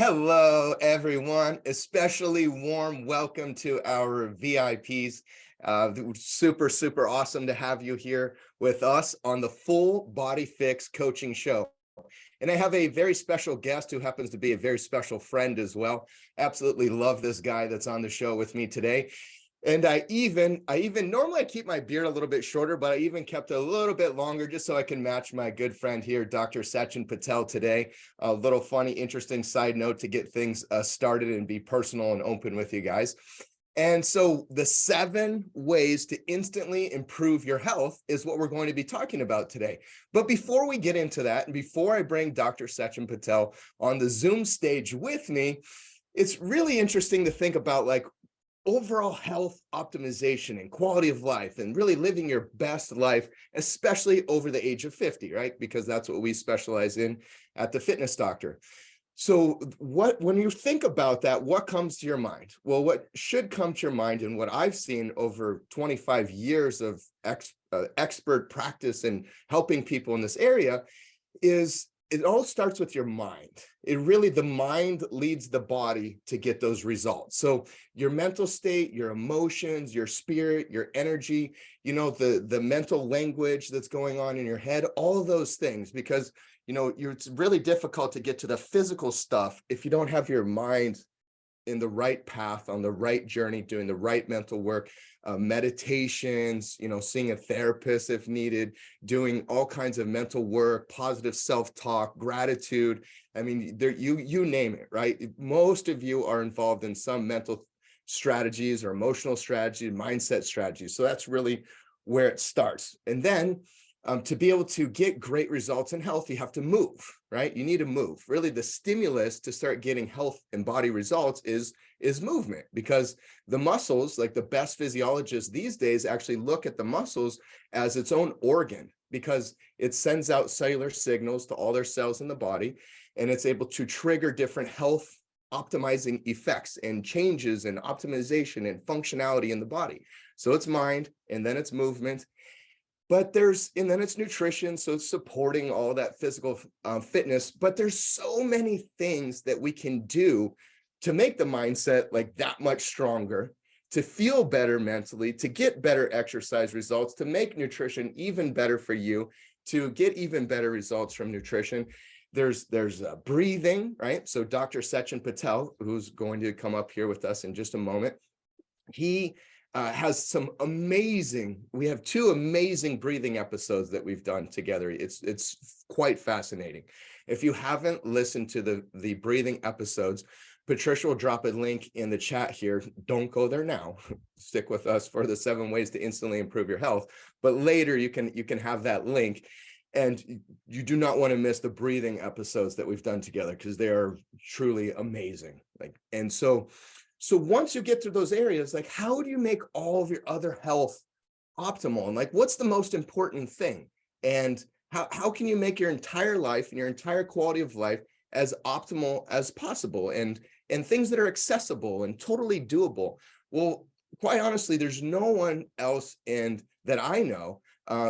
Hello, everyone. Especially warm welcome to our VIPs. Super awesome to have you here with us on the Full Body Fix Coaching Show. And I have a very special guest who happens to be a very special friend as well. Absolutely love this guy that's on the show with me today. And I even normally I keep my beard a little bit shorter, but I even kept it a little bit longer just so I can match my good friend here, Dr. Sachin Patel today. A little funny, interesting side note to get things started and be personal and open with you guys. And so the 7 ways to instantly improve your health is what we're going to be talking about today. But before we get into that, and before I bring Dr. Sachin Patel on the Zoom stage with me, it's really interesting to think about like overall health optimization and quality of life and really living your best life, especially over the age of 50, right? Because that's what we specialize in at the Fitness Doctor. So when you think about that, what comes to your mind? Well, what should come to your mind and what I've seen over 25 years of expert practice and helping people in this area is it all starts with your mind. The mind leads the body to get those results. So your mental state, your emotions, your spirit, your energy, the mental language that's going on in your head, all of those things, because, it's really difficult to get to the physical stuff if you don't have your mind in the right path, on the right journey, doing the right mental work, meditations, seeing a therapist if needed, doing all kinds of mental work, positive self-talk, gratitude. I mean, you name it, right? Most of you are involved in some mental strategies or emotional strategy, mindset strategies. So that's really where it starts. And then to be able to get great results in health, you have to move, right? You need to move. Really, the stimulus to start getting health and body results is movement, because the muscles, like the best physiologists these days, actually look at the muscles as its own organ, because it sends out cellular signals to all their cells in the body, and it's able to trigger different health optimizing effects and changes and optimization and functionality in the body. So it's mind, and then it's movement. And then it's nutrition, so it's supporting all that physical fitness. But there's so many things that we can do to make the mindset like that much stronger, to feel better mentally, to get better exercise results, to make nutrition even better for you, to get even better results from nutrition. There's breathing, right? So Dr. Sachin Patel, who's going to come up here with us in just a moment, he has we have 2 amazing breathing episodes that we've done together. It's quite fascinating. If you haven't listened to the breathing episodes, Patricia will drop a link in the chat here. Don't go there now. Stick with us for the 7 ways to instantly improve your health. But later you can have that link. And you do not want to miss the breathing episodes that we've done together, because they are truly amazing. So once you get through those areas, like, how do you make all of your other health optimal? And like, what's the most important thing? And how can you make your entire life and your entire quality of life as optimal as possible, and things that are accessible and totally doable? Well, quite honestly, there's no one else that I know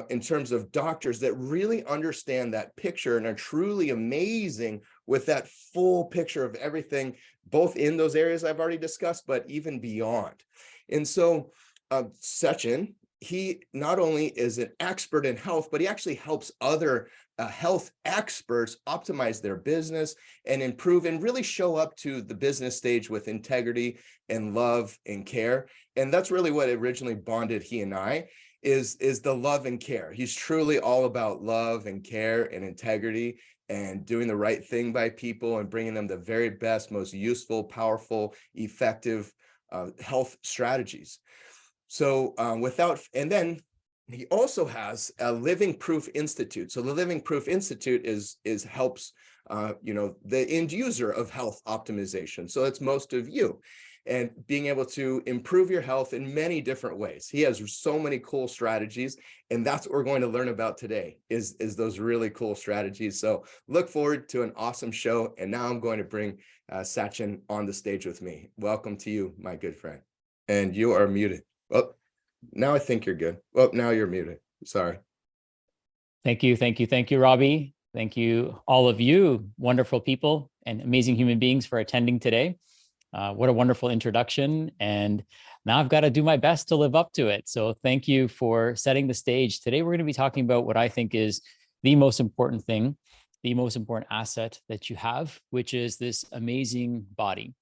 in terms of doctors that really understand that picture and are truly amazing with that full picture of everything, both in those areas I've already discussed, but even beyond. And so Sachin, he not only is an expert in health, but he actually helps other health experts optimize their business and improve and really show up to the business stage with integrity and love and care. And that's really what originally bonded he and I, is the love and care. He's truly all about love and care and integrity and doing the right thing by people and bringing them the very best, most useful, powerful, effective health strategies. So and then he also has a Living Proof Institute. So the Living Proof Institute helps the end user of health optimization. So it's most of you, and being able to improve your health in many different ways. He has so many cool strategies, and that's what we're going to learn about today, is those really cool strategies. So look forward to an awesome show. And now I'm going to bring Sachin on the stage with me. Welcome to you, my good friend. And you are muted. Well, now I think you're good. Well, now you're muted. Sorry. Thank you, Robbie. Thank you, all of you wonderful people and amazing human beings for attending today. What a wonderful introduction. And now I've got to do my best to live up to it. So thank you for setting the stage. Today, we're going to be talking about what I think is the most important thing, the most important asset that you have, which is this amazing body.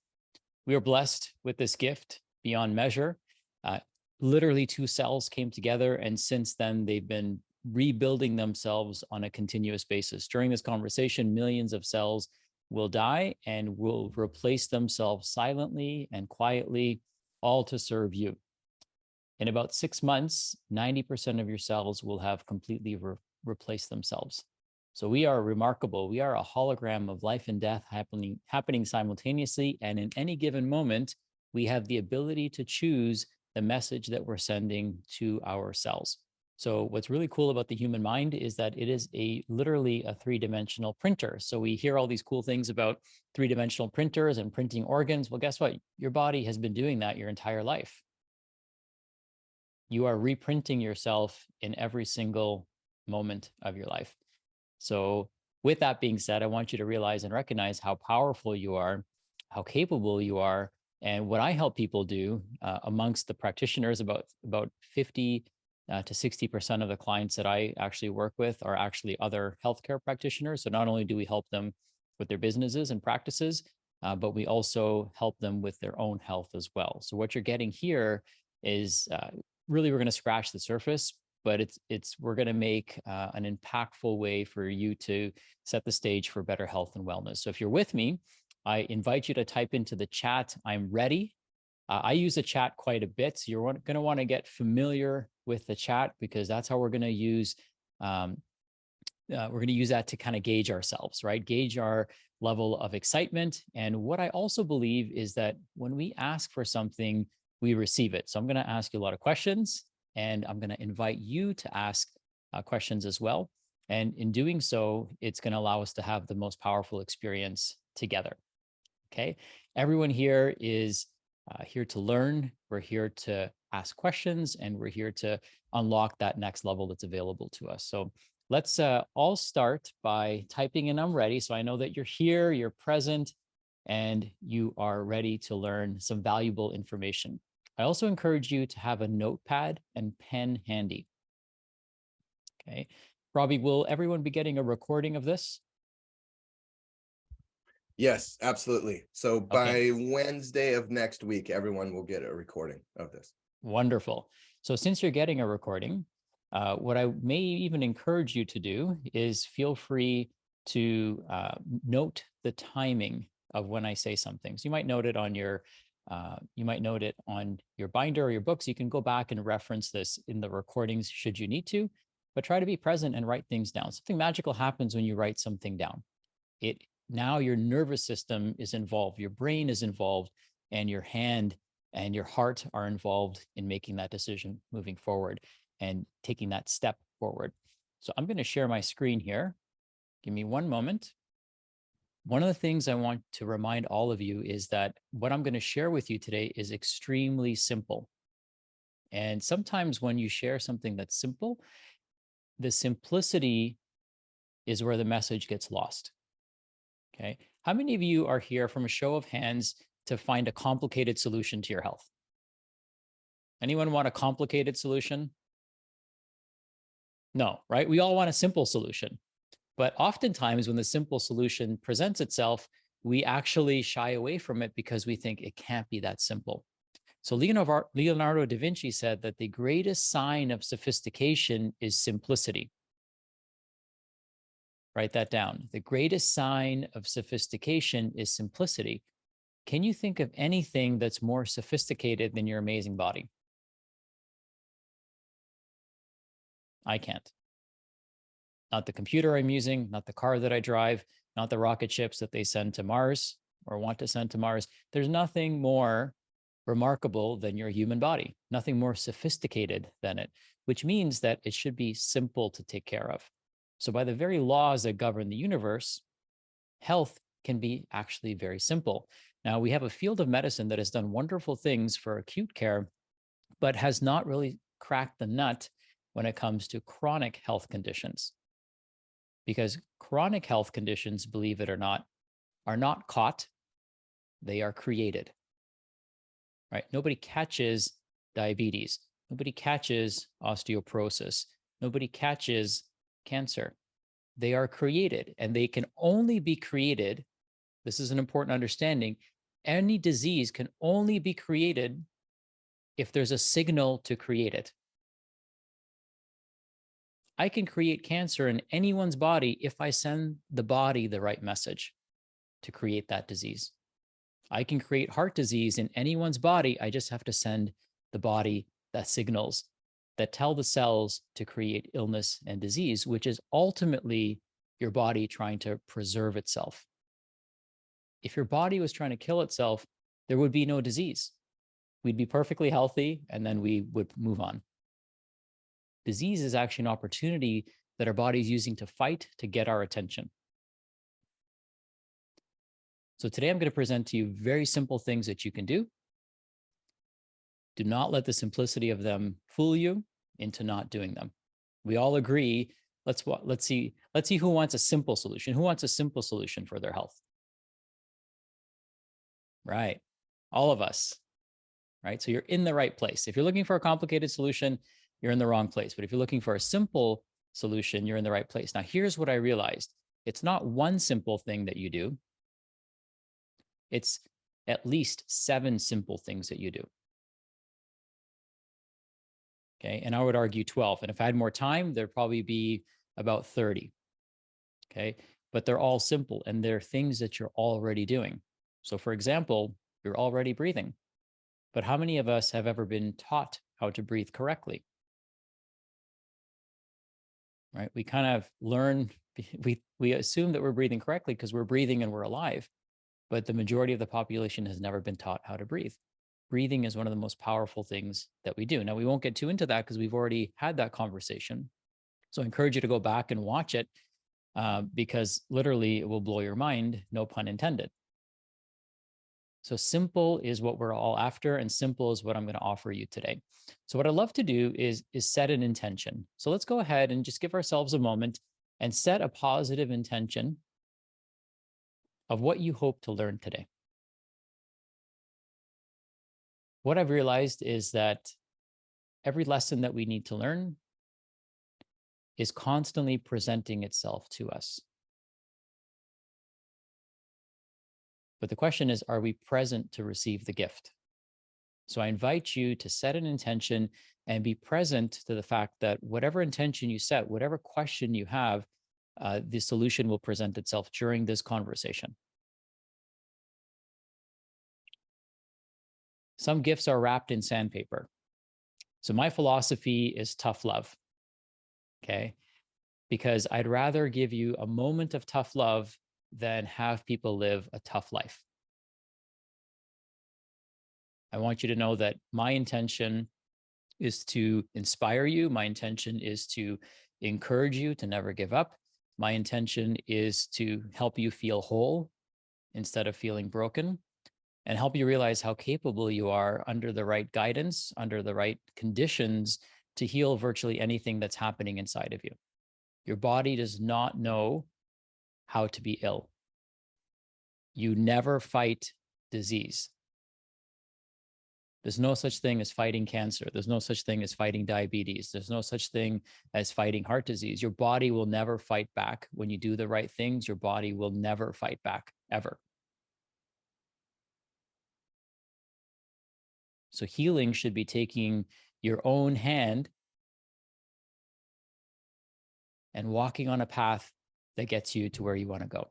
We are blessed with this gift beyond measure. Uh, Literally, two cells came together, and since then, they've been rebuilding themselves on a continuous basis. During this conversation, millions of cells will die and will replace themselves silently and quietly, all to serve you. In about 6 months, 90% of your cells will have completely replaced themselves. So we are remarkable. We are a hologram of life and death happening simultaneously. And in any given moment, we have the ability to choose the message that we're sending to our cells. So what's really cool about the human mind is that it is literally a three-dimensional printer. So we hear all these cool things about three-dimensional printers and printing organs. Well, guess what? Your body has been doing that your entire life. You are reprinting yourself in every single moment of your life. So with that being said, I want you to realize and recognize how powerful you are, how capable you are. And what I help people do amongst the practitioners, about 50 to 60% of the clients that I actually work with are actually other healthcare practitioners. So not only do we help them with their businesses and practices, but we also help them with their own health as well. So what you're getting here is really, we're going to scratch the surface, but we're going to make an impactful way for you to set the stage for better health and wellness. So if you're with me, I invite you to type into the chat, "I'm ready." I use the chat quite a bit. So you're going to want to get familiar with the chat, because that's how we're going to use that to kind of gauge ourselves, right? Gauge our level of excitement. And what I also believe is that when we ask for something, we receive it. So I'm going to ask you a lot of questions, and I'm going to invite you to ask questions as well. And in doing so, it's going to allow us to have the most powerful experience together. Okay. Everyone here is here to learn. We're here to ask questions, and we're here to unlock that next level that's available to us. So let's all start by typing in "I'm ready." So I know that you're here, you're present, and you are ready to learn some valuable information. I also encourage you to have a notepad and pen handy. Okay. Robbie, will everyone be getting a recording of this? Yes, absolutely. So Okay. by Wednesday of next week, everyone will get a recording of this. Wonderful. So since you're getting a recording, what I may even encourage you to do is feel free to note the timing of when I say something. So you might note it on your binder or your books. You can go back and reference this in the recordings should you need to, but try to be present and write things down. Something magical happens when you write something down. Now your nervous system is involved, your brain is involved, and your hand and your heart are involved in making that decision moving forward and taking that step forward. So I'm going to share my screen here. Give me one moment. One of the things I want to remind all of you is that what I'm going to share with you today is extremely simple. And sometimes when you share something that's simple, the simplicity is where the message gets lost. Okay. How many of you are here, from a show of hands, to find a complicated solution to your health? Anyone want a complicated solution? No, right? We all want a simple solution. But oftentimes when the simple solution presents itself, we actually shy away from it because we think it can't be that simple. So Leonardo da Vinci said that the greatest sign of sophistication is simplicity. Write that down. The greatest sign of sophistication is simplicity. Can you think of anything that's more sophisticated than your amazing body? I can't. Not the computer I'm using, not the car that I drive, not the rocket ships that they send to Mars or want to send to Mars. There's nothing more remarkable than your human body, nothing more sophisticated than it, which means that it should be simple to take care of. So by the very laws that govern the universe, health can be actually very simple. Now, we have a field of medicine that has done wonderful things for acute care, but has not really cracked the nut when it comes to chronic health conditions. because chronic health conditions, believe it or not, are not caught, they are created, right? Nobody catches diabetes. Nobody catches osteoporosis. Nobody catches cancer. They are created, and they can only be created. This is an important understanding. Any disease can only be created if there's a signal to create it. I can create cancer in anyone's body if I send the body the right message to create that disease. I can create heart disease in anyone's body. I just have to send the body that signals that tell the cells to create illness and disease, which is ultimately your body trying to preserve itself. If your body was trying to kill itself, there would be no disease. We'd be perfectly healthy, and then we would move on. Disease is actually an opportunity that our body is using to fight to get our attention. So today I'm going to present to you very simple things that you can do. Do not let the simplicity of them fool you into not doing them. We all agree. Let's see who wants a simple solution. Who wants a simple solution for their health? Right. All of us. Right. So you're in the right place. If you're looking for a complicated solution, you're in the wrong place. But if you're looking for a simple solution, you're in the right place. Now, here's what I realized. It's not one simple thing that you do. It's at least 7 simple things that you do. Okay. And I would argue 12. And if I had more time, there'd probably be about 30. Okay. But they're all simple, and they're things that you're already doing. So for example, you're already breathing. But how many of us have ever been taught how to breathe correctly? Right? We kind of learn, we assume that we're breathing correctly because we're breathing and we're alive. But the majority of the population has never been taught how to breathe. Breathing is one of the most powerful things that we do. Now, we won't get too into that because we've already had that conversation. So I encourage you to go back and watch it because literally it will blow your mind, no pun intended. So simple is what we're all after, and simple is what I'm going to offer you today. So what I love to do is set an intention. So let's go ahead and just give ourselves a moment and set a positive intention of what you hope to learn today. What I've realized is that every lesson that we need to learn is constantly presenting itself to us. But the question is, are we present to receive the gift? So I invite you to set an intention and be present to the fact that whatever intention you set, whatever question you have, the solution will present itself during this conversation. Some gifts are wrapped in sandpaper. So my philosophy is tough love. Okay. Because I'd rather give you a moment of tough love than have people live a tough life. I want you to know that my intention is to inspire you. My intention is to encourage you to never give up. My intention is to help you feel whole instead of feeling broken, and help you realize how capable you are under the right guidance, under the right conditions, to heal virtually anything that's happening inside of you. Your body does not know how to be ill. You never fight disease. There's no such thing as fighting cancer. There's no such thing as fighting diabetes. There's no such thing as fighting heart disease. Your body will never fight back. When you do the right things, your body will never fight back, ever. So healing should be taking your own hand and walking on a path that gets you to where you want to go.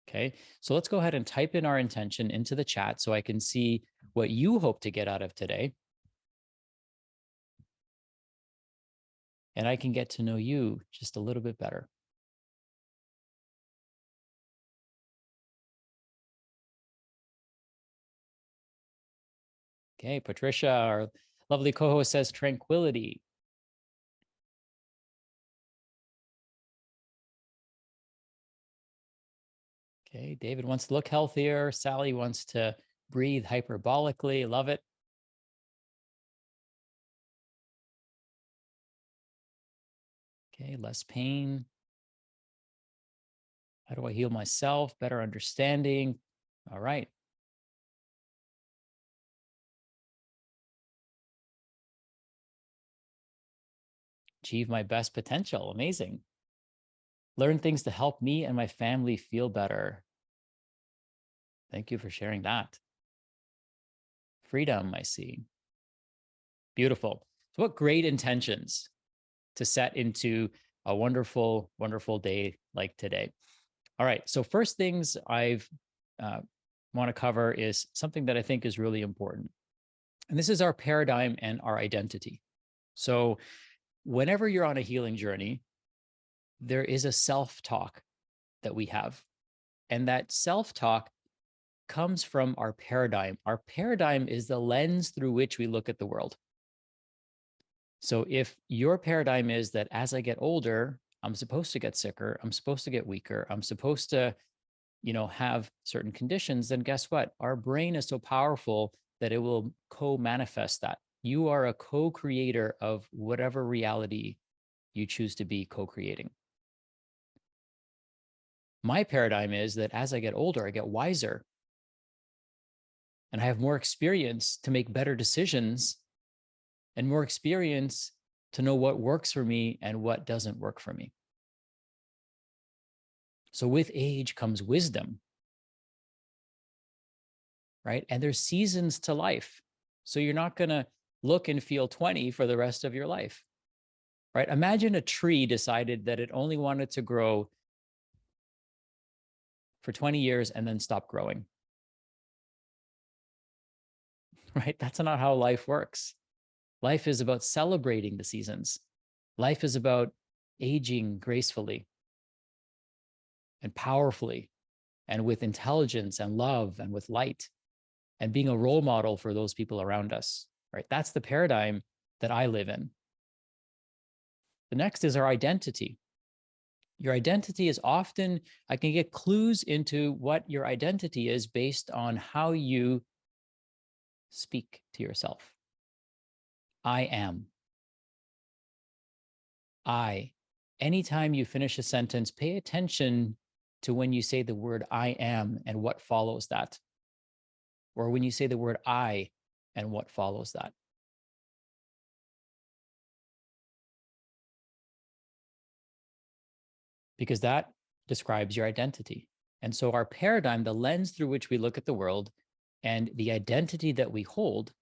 Okay, so let's go ahead and type in our intention into the chat so I can see what you hope to get out of today. And I can get to know you just a little bit better. Okay, Patricia, our lovely co-host, says tranquility. Okay, David wants to look healthier. Sally wants to breathe hyperbolically. Love it. Okay, less pain. How do I heal myself? Better understanding. All right. Achieve my best potential. Amazing. Learn things to help me and my family feel better. Thank you for sharing that. Freedom, I see. Beautiful. So what great intentions to set into a wonderful, wonderful day like today. All right. So first things I've want to cover is something that I think is really important. And this is our paradigm and our identity. So whenever you're on a healing journey, there is a self-talk that we have. And that self-talk comes from our paradigm. Our paradigm is the lens through which we look at the world. So if your paradigm is that as I get older, I'm supposed to get sicker, I'm supposed to get weaker, I'm supposed to, have certain conditions, then guess what? Our brain is so powerful that it will co-manifest that. You are a co-creator of whatever reality you choose to be co-creating. My paradigm is that as I get older, I get wiser and I have more experience to make better decisions and more experience to know what works for me and what doesn't work for me. So with age comes wisdom, right? And there's seasons to life. So you're not going to look and feel 20 for the rest of your life, right? Imagine a tree decided that it only wanted to grow for 20 years and then stop growing, right? That's not how life works. Life is about celebrating the seasons. Life is about aging gracefully and powerfully and with intelligence and love and with light and being a role model for those people around us, right? That's the paradigm that I live in. The next is our identity. Your identity is often, I can get clues into what your identity is based on how you speak to yourself. I am. I. Anytime you finish a sentence, pay attention to when you say the word I am and what follows that. Or when you say the word I and what follows that. Because that describes your identity. And so our paradigm, the lens through which we look at the world and the identity that we hold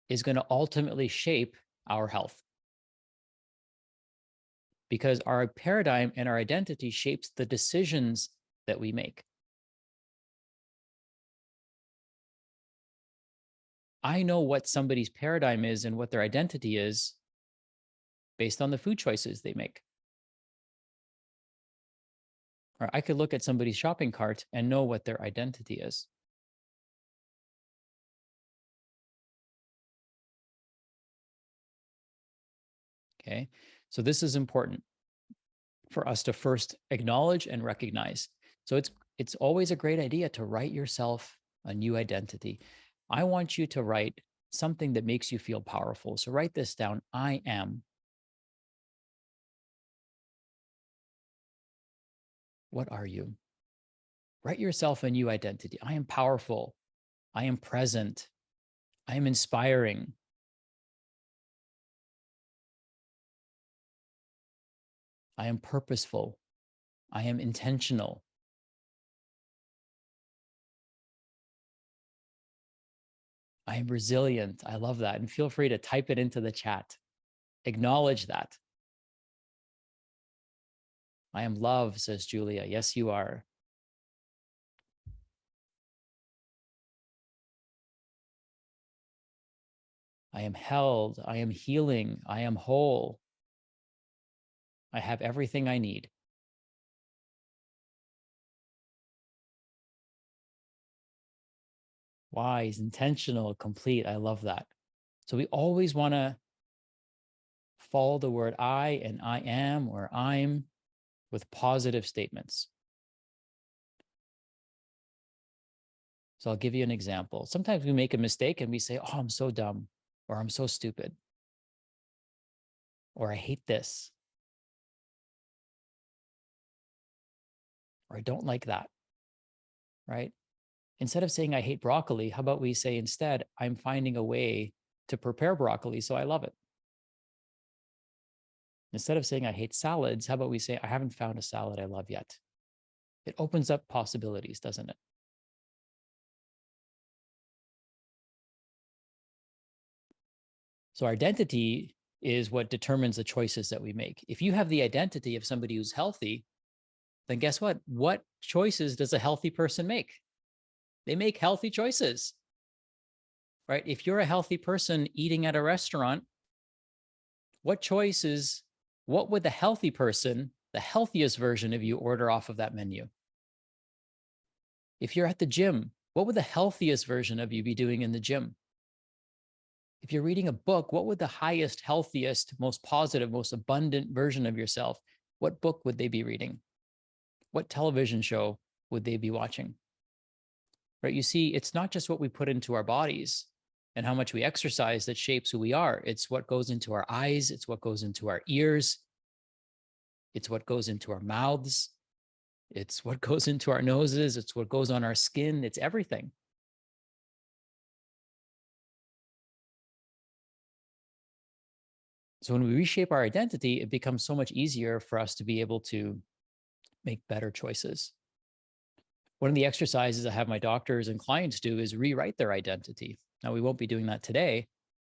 is going to ultimately shape our health. Because our paradigm and our identity shapes the decisions that we make. I know what somebody's paradigm is and what their identity is based on the food choices they make. Or I could look at somebody's shopping cart and know what their identity is. Okay, so this is important for us to first acknowledge and recognize. So it's always a great idea to write yourself a new identity. I want you to write something that makes you feel powerful. So write this down. I am. What are you? Write yourself a new identity. I am powerful. I am present. I am inspiring. I am purposeful. I am intentional. I am resilient. I love that. And feel free to type it into the chat. Acknowledge that. I am love, says Julia. Yes, you are. I am held. I am healing. I am whole. I have everything I need. Wise, intentional, complete. I love that. So we always want to follow the word I and I am or I'm with positive statements. So I'll give you an example. Sometimes we make a mistake and we say, oh, I'm so dumb, or I'm so stupid, or I hate this. or I don't like that, right? Instead of saying I hate broccoli, how about we say instead, I'm finding a way to prepare broccoli so I love it. Instead of saying I hate salads, how about we say I haven't found a salad I love yet? It opens up possibilities, doesn't it? So our identity is what determines the choices that we make. If you have the identity of somebody who's healthy, then guess what? What choices does a healthy person make? They make healthy choices, right? If you're a healthy person eating at a restaurant, what choices, what would the healthy person, the healthiest version of you, order off of that menu? If you're at the gym, what would the healthiest version of you be doing in the gym? If you're reading a book, what would the highest, healthiest, most positive, most abundant version of yourself, what book would they be reading? What television show would they be watching? Right? You see, it's not just what we put into our bodies and how much we exercise that shapes who we are. It's what goes into our eyes. It's what goes into our ears. It's what goes into our mouths. It's what goes into our noses. It's what goes on our skin. It's everything. So when we reshape our identity, it becomes so much easier for us to be able to make better choices. One of the exercises I have my doctors and clients do is rewrite their identity. Now, we won't be doing that today,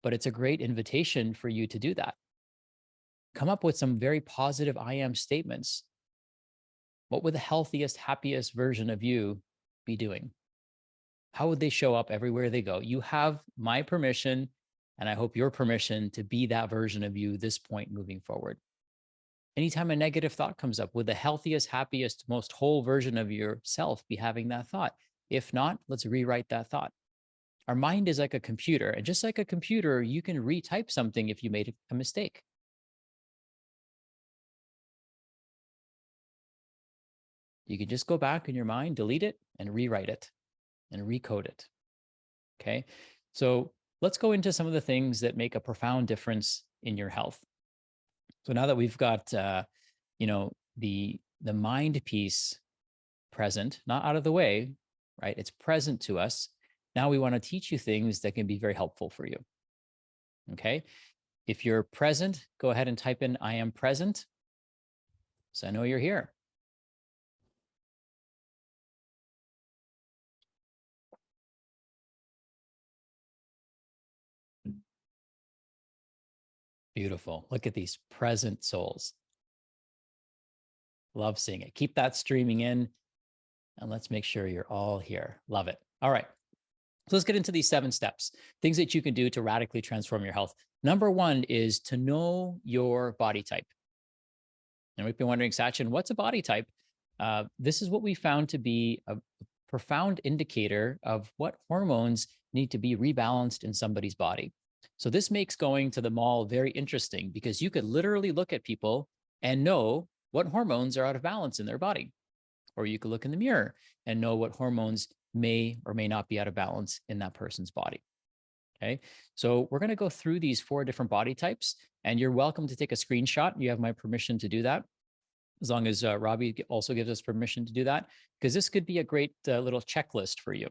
but it's a great invitation for you to do that. Come up with some very positive I am statements. What would the healthiest, happiest version of you be doing? How would they show up everywhere they go? You have my permission, and I hope your permission to be that version of you this point moving forward. Anytime a negative thought comes up, would the healthiest, happiest, most whole version of yourself be having that thought? If not, let's rewrite that thought. Our mind is like a computer, and just like a computer, you can retype something if you made a mistake. You can just go back in your mind, delete it, and rewrite it and recode it. Okay. So let's go into some of the things that make a profound difference in your health. So now that we've got, the mind piece present, not out of the way, right? It's present to us. Now we want to teach you things that can be very helpful for you. Okay. If you're present, go ahead and type in I am present, so I know you're here. Beautiful. Look at these present souls. Love seeing it. Keep that streaming in, and let's make sure you're all here. Love it. All right. So let's get into these 7 steps, things that you can do to radically transform your health. Number 1 is to know your body type. And we've been wondering, Sachin, what's a body type? This is what we found to be a profound indicator of what hormones need to be rebalanced in somebody's body. So this makes going to the mall very interesting because you could literally look at people and know what hormones are out of balance in their body. Or you could look in the mirror and know what hormones may or may not be out of balance in that person's body. Okay. So we're going to go through these 4 different body types, and you're welcome to take a screenshot. You have my permission to do that, as long as Robbie also gives us permission to do that, because this could be a great little checklist for you.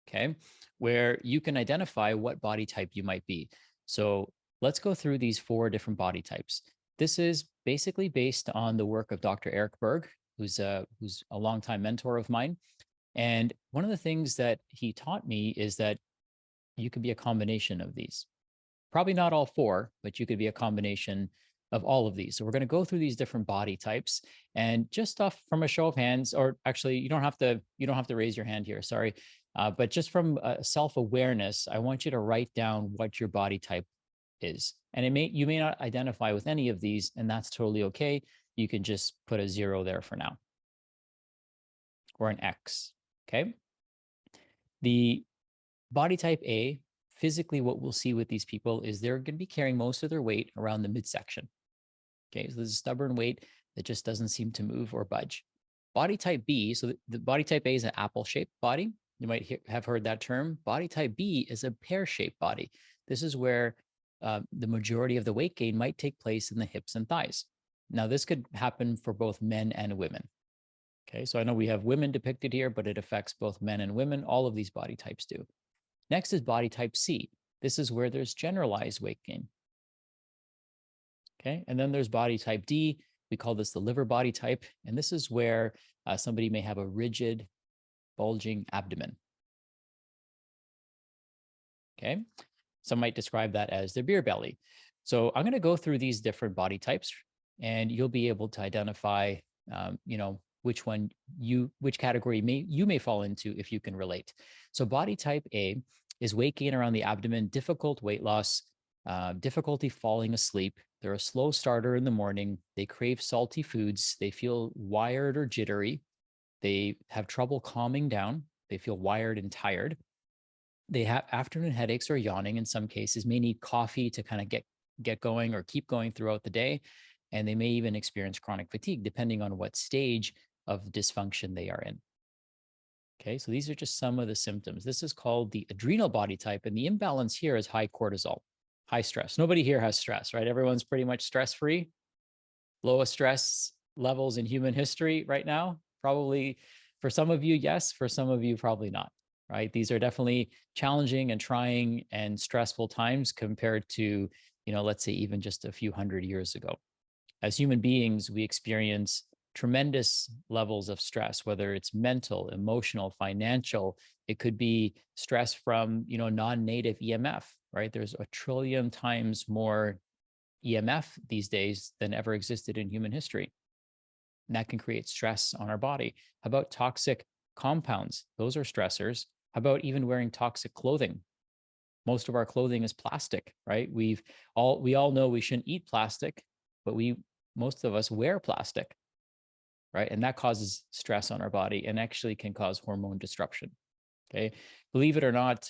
Okay. Where you can identify what body type you might be. So let's go through these 4 different body types. This is basically based on the work of Dr. Eric Berg, who's a longtime mentor of mine. And one of the things that he taught me is that you could be a combination of these. Probably not all 4, but you could be a combination of all of these. So we're going to go through these different body types, and just off from a show of hands, or actually you don't have to raise your hand here. Sorry. But just from self-awareness, I want you to write down what your body type is. And you may not identify with any of these, and that's totally okay. You can just put a 0 there for now, or an X. Okay. The body type A, physically, what we'll see with these people is they're going to be carrying most of their weight around the midsection. Okay. So there's a stubborn weight that just doesn't seem to move or budge. Body type B, so the body type A is an apple-shaped body. You might have heard that term. Body type B is a pear-shaped body. This is where the majority of the weight gain might take place in the hips and thighs. Now, this could happen for both men and women. Okay, so I know we have women depicted here, but it affects both men and women. All of these body types do. Next is body type C. This is where there's generalized weight gain. Okay, and then there's body type D. We call this the liver body type. And this is where somebody may have a rigid, bulging abdomen. Okay, some might describe that as their beer belly. So I'm going to go through these different body types, and you'll be able to identify, which category you may fall into if you can relate. So body type A is weight gain around the abdomen, difficult weight loss, difficulty falling asleep. They're a slow starter in the morning. They crave salty foods. They feel wired or jittery. They have trouble calming down. They feel wired and tired. They have afternoon headaches or yawning in some cases, may need coffee to kind of get going or keep going throughout the day. And they may even experience chronic fatigue, depending on what stage of dysfunction they are in. Okay, so these are just some of the symptoms. This is called the adrenal body type. And the imbalance here is high cortisol, high stress. Nobody here has stress, right? Everyone's pretty much stress-free. Lowest stress levels in human history right now. Probably for some of you, yes. For some of you, probably not, right? These are definitely challenging and trying and stressful times compared to, let's say even just a few hundred years ago. As human beings, we experience tremendous levels of stress, whether it's mental, emotional, financial. It could be stress from, non-native EMF, right? There's a trillion times more EMF these days than ever existed in human history. And that can create stress on our body. How about toxic compounds? Those are stressors. How about even wearing toxic clothing? Most of our clothing is plastic, right? We all know we shouldn't eat plastic, but most of us wear plastic, right? And that causes stress on our body and actually can cause hormone disruption. Okay. Believe it or not,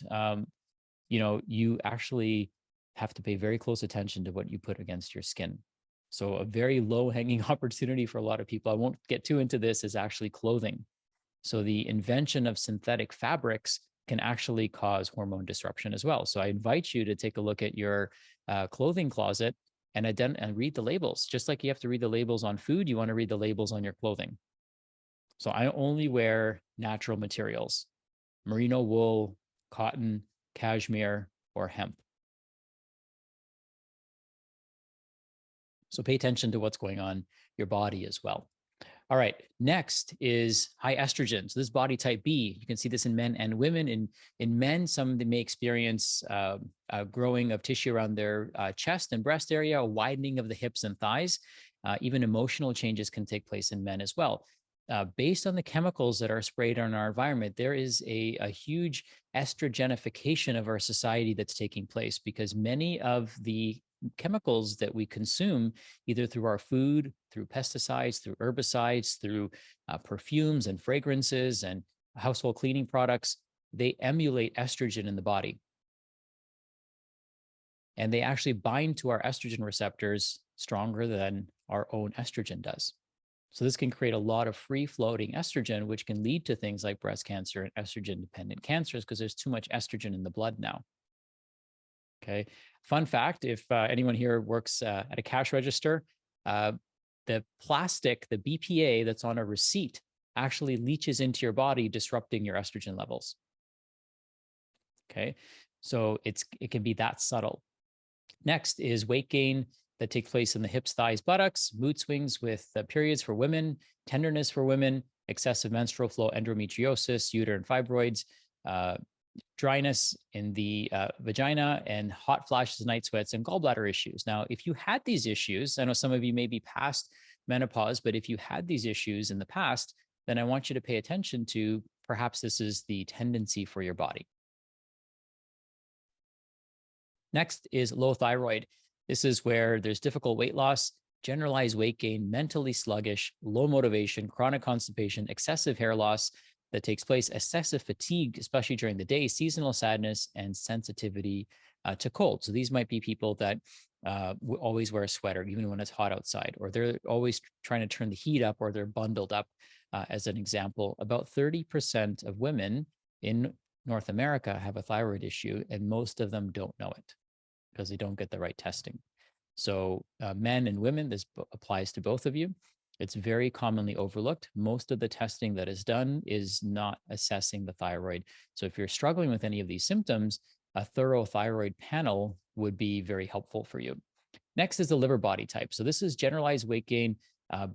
you actually have to pay very close attention to what you put against your skin. So a very low hanging opportunity for a lot of people, I won't get too into this, is actually clothing. So the invention of synthetic fabrics can actually cause hormone disruption as well. So I invite you to take a look at your clothing closet and read the labels. Just like you have to read the labels on food, you want to read the labels on your clothing. So I only wear natural materials: merino wool, cotton, cashmere, or hemp. So pay attention to what's going on your body as well. All right, next is high estrogen. So this is body type B. You can see this in men and women. In men, some they may experience a growing of tissue around their chest and breast area, a widening of the hips and thighs. Even emotional changes can take place in men as well. Based on the chemicals that are sprayed on our environment, there is a huge estrogenification of our society that's taking place, because many of the chemicals that we consume, either through our food, through pesticides, through herbicides, through perfumes and fragrances and household cleaning products, they emulate estrogen in the body. And they actually bind to our estrogen receptors stronger than our own estrogen does. So this can create a lot of free-floating estrogen, which can lead to things like breast cancer and estrogen-dependent cancers, because there's too much estrogen in the blood now. Okay. Fun fact, if anyone here works at a cash register, the plastic, the BPA that's on a receipt actually leaches into your body, disrupting your estrogen levels. Okay. So it can be that subtle. Next is weight gain that takes place in the hips, thighs, buttocks, mood swings with periods for women, tenderness for women, excessive menstrual flow, endometriosis, uterine fibroids, dryness in the vagina, and hot flashes, night sweats, and gallbladder issues. Now, if you had these issues, I know some of you may be past menopause, but if you had these issues in the past, then I want you to pay attention to perhaps this is the tendency for your body. Next is low thyroid. This is where there's difficult weight loss, generalized weight gain, mentally sluggish, low motivation, chronic constipation, excessive hair loss that takes place, excessive fatigue, especially during the day, seasonal sadness, and sensitivity to cold. So these might be people that always wear a sweater, even when it's hot outside, or they're always trying to turn the heat up, or they're bundled up. As an example, about 30% of women in North America have a thyroid issue, and most of them don't know it because they don't get the right testing. So men and women, this applies to both of you. It's very commonly overlooked. Most of the testing that is done is not assessing the thyroid. So if you're struggling with any of these symptoms, a thorough thyroid panel would be very helpful for you. Next is the liver body type. So this is generalized weight gain,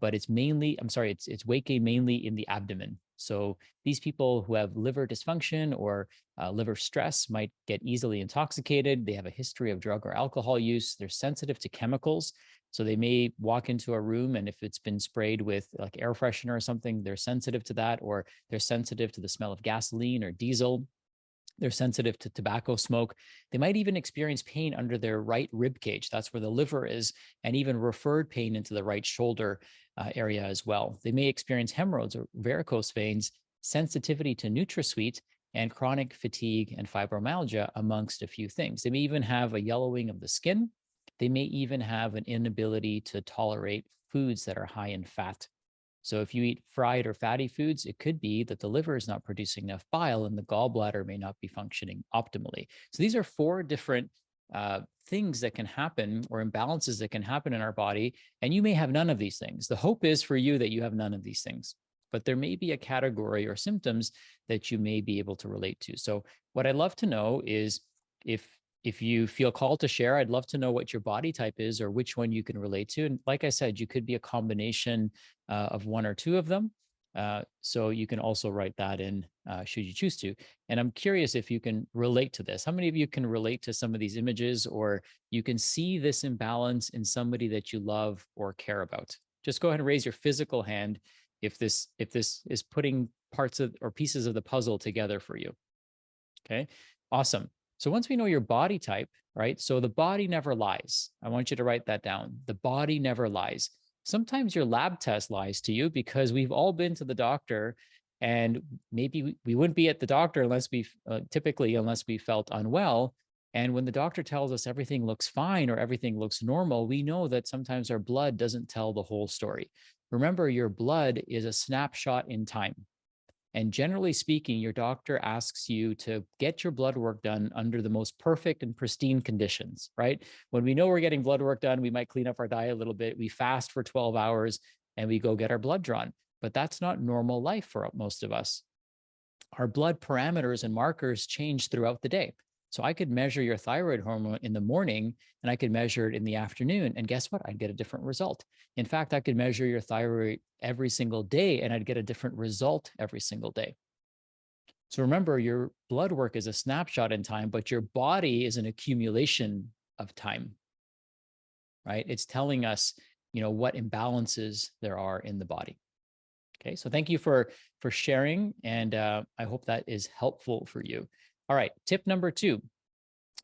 but it's mainly, it's weight gain mainly in the abdomen. So these people who have liver dysfunction or liver stress might get easily intoxicated. They have a history of drug or alcohol use. They're sensitive to chemicals. So they may walk into a room, and if it's been sprayed with like air freshener or something, they're sensitive to that, or they're sensitive to the smell of gasoline or diesel. They're sensitive to tobacco smoke. They might even experience pain under their right rib cage. That's where the liver is, and even referred pain into the right shoulder area as well. They may experience hemorrhoids or varicose veins, sensitivity to NutraSweet, and chronic fatigue and fibromyalgia, amongst a few things. They may even have a yellowing of the skin. They may even have an inability to tolerate foods that are high in fat. So if you eat fried or fatty foods, it could be that the liver is not producing enough bile and the gallbladder may not be functioning optimally. So these are 4 different things that can happen, or imbalances that can happen in our body. And you may have none of these things. The hope is for you that you have none of these things, but there may be a category or symptoms that you may be able to relate to. So what I'd love to know is, if you feel called to share, I'd love to know what your body type is or which one you can relate to. And like I said, you could be a combination of 1 or 2 of them. So you can also write that in should you choose to. And I'm curious if you can relate to this. How many of you can relate to some of these images, or you can see this imbalance in somebody that you love or care about? Just go ahead and raise your physical hand if this is putting parts of or pieces of the puzzle together for you. Okay, awesome. So once we know your body type, right? So the body never lies. I want you to write that down. The body never lies. Sometimes your lab test lies to you, because we've all been to the doctor, and maybe we wouldn't be at the doctor unless we felt unwell. And when the doctor tells us everything looks fine or everything looks normal, we know that sometimes our blood doesn't tell the whole story. Remember, your blood is a snapshot in time. And generally speaking, your doctor asks you to get your blood work done under the most perfect and pristine conditions, right? When we know we're getting blood work done, we might clean up our diet a little bit. We fast for 12 hours and we go get our blood drawn. But that's not normal life for most of us. Our blood parameters and markers change throughout the day. So I could measure your thyroid hormone in the morning and I could measure it in the afternoon. And guess what? I'd get a different result. In fact, I could measure your thyroid every single day and I'd get a different result every single day. So remember, your blood work is a snapshot in time, but your body is an accumulation of time, right? It's telling us, what imbalances there are in the body. Okay, so thank you for sharing, and I hope that is helpful for you. All right, tip number 2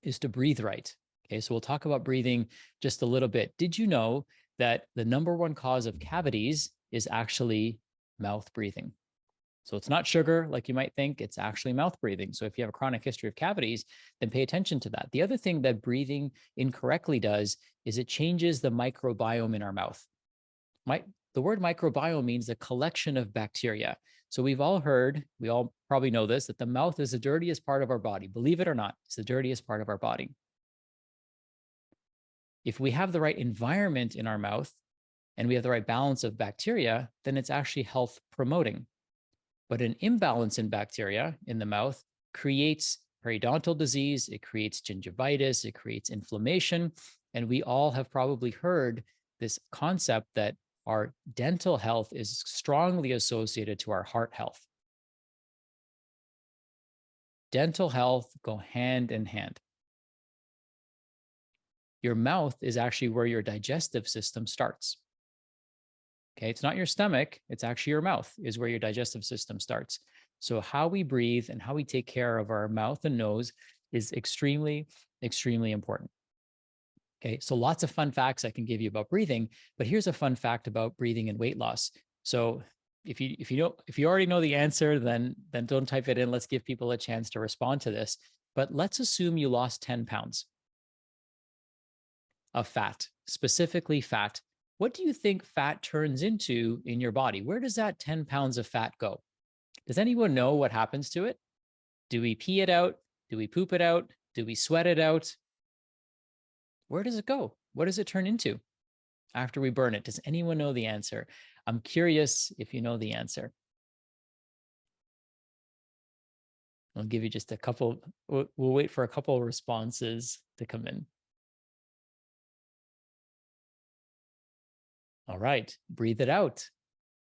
is to breathe right. Okay, so we'll talk about breathing just a little bit. Did you know that the number 1 cause of cavities is actually mouth breathing? So it's not sugar like you might think, it's actually mouth breathing. So if you have a chronic history of cavities, then pay attention to that. The other thing that breathing incorrectly does is it changes the microbiome in our mouth. The word microbiome means a collection of bacteria. So we all probably know this, that the mouth is the dirtiest part of our body. Believe it or not, it's the dirtiest part of our body. If we have the right environment in our mouth and we have the right balance of bacteria, then it's actually health promoting. But an imbalance in bacteria in the mouth creates periodontal disease, it creates gingivitis, it creates inflammation. And we all have probably heard this concept that our dental health is strongly associated to our heart health. Dental health go hand in hand. Your mouth is actually where your digestive system starts. Okay, it's not your stomach, it's actually your mouth is where your digestive system starts. So how we breathe and how we take care of our mouth and nose is extremely, extremely important. Okay, so lots of fun facts I can give you about breathing, but here's a fun fact about breathing and weight loss. So if you already know the answer, then don't type it in. Let's give people a chance to respond to this. But let's assume you lost 10 pounds of fat, specifically fat. What do you think fat turns into in your body? Where does that 10 pounds of fat go? Does anyone know what happens to it? Do we pee it out? Do we poop it out? Do we sweat it out? Where does it go? What does it turn into after we burn it? Does anyone know the answer? I'm curious if you know the answer. I'll give you just a couple, we'll wait for a couple of responses to come in. All right, breathe it out.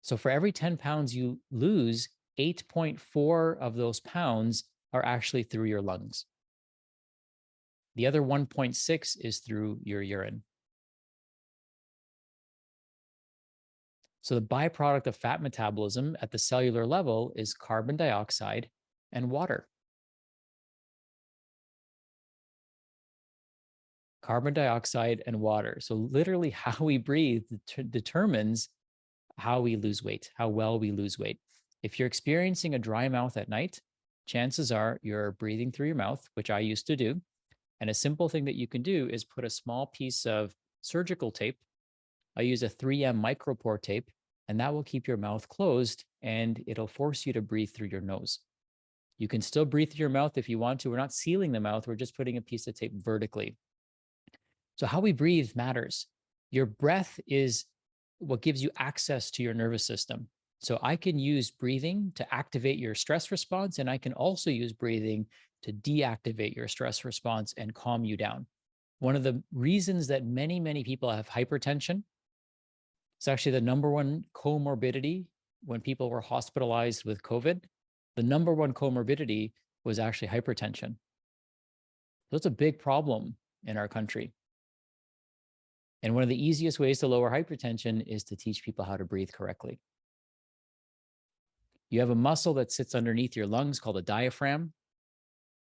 So for every 10 pounds you lose, 8.4 of those pounds are actually through your lungs. The other 1.6 is through your urine. So the byproduct of fat metabolism at the cellular level is carbon dioxide and water. Carbon dioxide and water. So literally how we breathe determines how we lose weight, how well we lose weight. If you're experiencing a dry mouth at night, chances are you're breathing through your mouth, which I used to do. And a simple thing that you can do is put a small piece of surgical tape. I use a 3M micropore tape, and that will keep your mouth closed and it'll force you to breathe through your nose. You can still breathe through your mouth if you want to. We're not sealing the mouth, we're just putting a piece of tape vertically. So how we breathe matters. Your breath is what gives you access to your nervous system. So I can use breathing to activate your stress response, and I can also use breathing to deactivate your stress response and calm you down. One of the reasons that many people have hypertension, it's actually the number one comorbidity when people were hospitalized with COVID. The number one comorbidity was actually hypertension. So it's a big problem in our country. And one of the easiest ways to lower hypertension is to teach people how to breathe correctly. You have a muscle that sits underneath your lungs called a diaphragm.